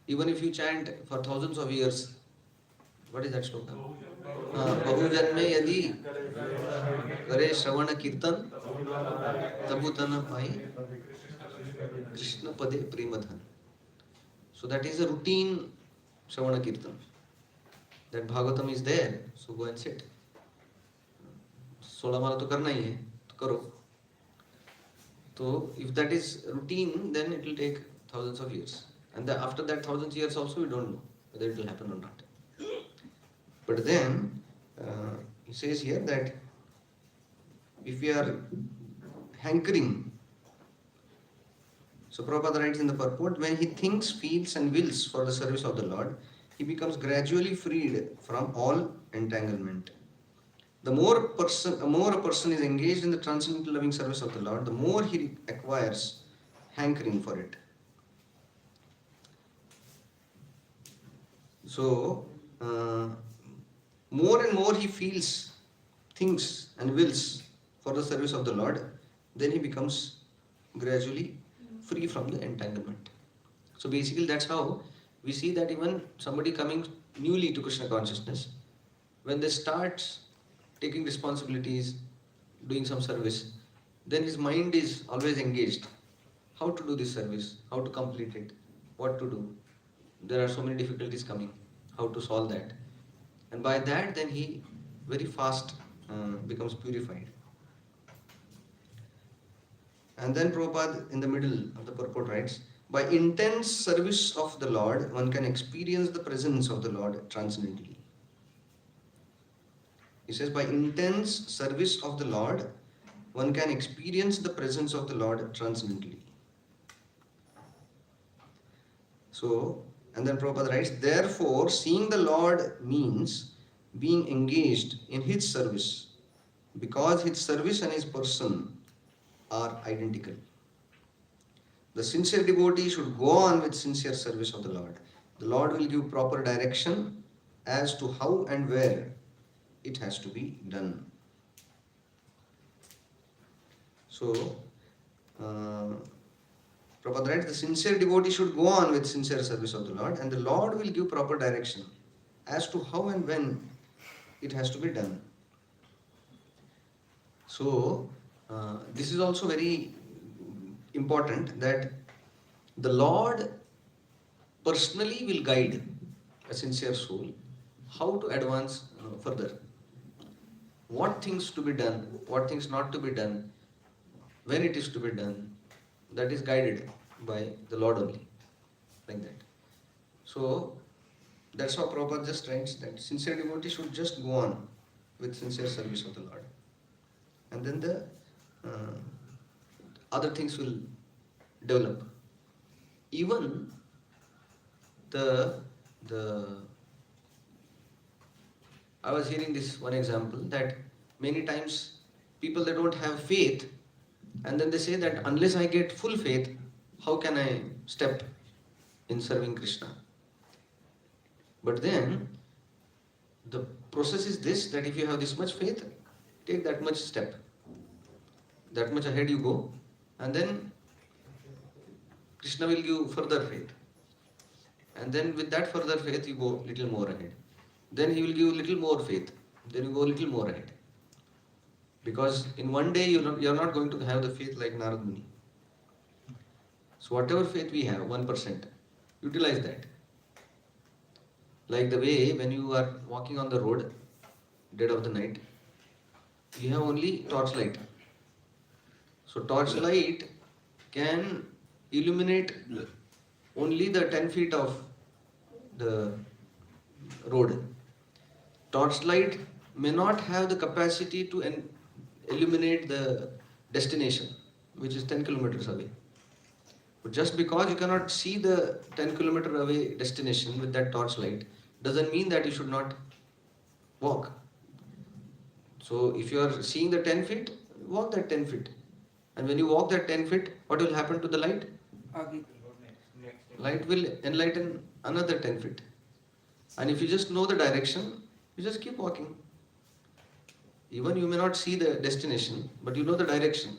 even if you chant for thousands of years, what is that shloka? Bahujanme yadi kare shravana kirtan tabutana pai Krishna pade premadhan. So that is a routine shravana kirtan. That Bhagavatam is there, so go and sit. 16 माला तो करना ही है, तो करो. So if that is routine, then it will take thousands of years. And after that thousands of years also, we don't know whether it will happen or not. But then, he says here that if we are hankering, so Prabhupada writes in the purport, when he thinks, feels and wills for the service of the Lord, he becomes gradually freed from all entanglement. The more a person is engaged in the transcendental loving service of the Lord, the more he acquires hankering for it. So, more and more he feels, thinks, and wills for the service of the Lord, then he becomes gradually free from the entanglement. So, basically, that's how we see that even somebody coming newly to Krishna consciousness, when they start taking responsibilities, doing some service, then his mind is always engaged. How to do this service, how to complete it, what to do. There are so many difficulties coming, how to solve that. And by that, then he very fast becomes purified. And then Prabhupada in the middle of the purport writes, by intense service of the Lord, one can experience the presence of the Lord transcendently. He says, by intense service of the Lord, one can experience the presence of the Lord transcendently. So, and then Prabhupada writes, therefore, seeing the Lord means being engaged in His service, because His service and His person are identical. The sincere devotee should go on with sincere service of the Lord. The Lord will give proper direction as to how and where it has to be done. So, Prabhupada writes, the sincere devotee should go on with sincere service of the Lord, and the Lord will give proper direction as to how and when it has to be done. So, this is also very important, that the Lord personally will guide a sincere soul how to advance further. What things to be done, what things not to be done, when it is to be done, that is guided by the Lord only, like that. So, that's how Prabhupada just writes that sincere devotee should just go on with sincere service of the Lord. And then the other things will develop. Even I was hearing this one example, that many times people, they don't have faith, and then they say that unless I get full faith, how can I step in serving Krishna? But then the process is this, that if you have this much faith, take that much step, that much ahead you go, and then Krishna will give further faith. And then with that further faith, you go little more ahead. Then he will give little more faith. Then you go little more ahead. Because in one day you're not going to have the faith like Narad Muni. So whatever faith we have, 1%, utilize that. Like the way when you are walking on the road, dead of the night, you have only torchlight. So torchlight can illuminate only the 10 feet of the road. Torchlight may not have the capacity to illuminate the destination, which is 10 kilometers away. But just because you cannot see the 10 kilometer away destination with that torchlight, doesn't mean that you should not walk. So if you are seeing the 10 feet, walk that 10 feet. And when you walk that 10 feet, what will happen to the light? Light will enlighten another 10 feet. And if you just know the direction, you just keep walking. Even you may not see the destination, but you know the direction.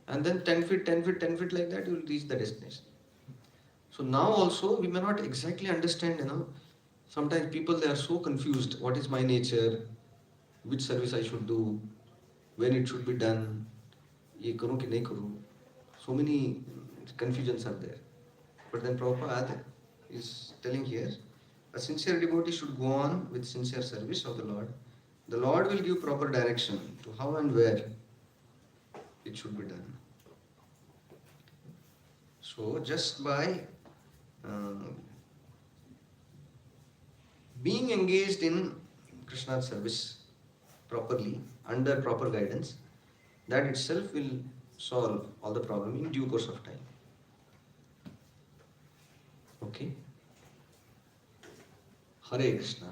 And then 10 feet, 10 feet, 10 feet like that, you will reach the destination. So now also, we may not exactly understand, sometimes people, they are so confused. What is my nature? Which service I should do? When it should be done? Ye karu ki nahi karu? So many confusions are there. But then Prabhupada is telling here, a sincere devotee should go on with sincere service of the Lord. The Lord will give proper direction to how and where it should be done. So just by being engaged in Krishna's service properly, under proper guidance, that itself will solve all the problem in due course of time. Okay? Hare Krishna.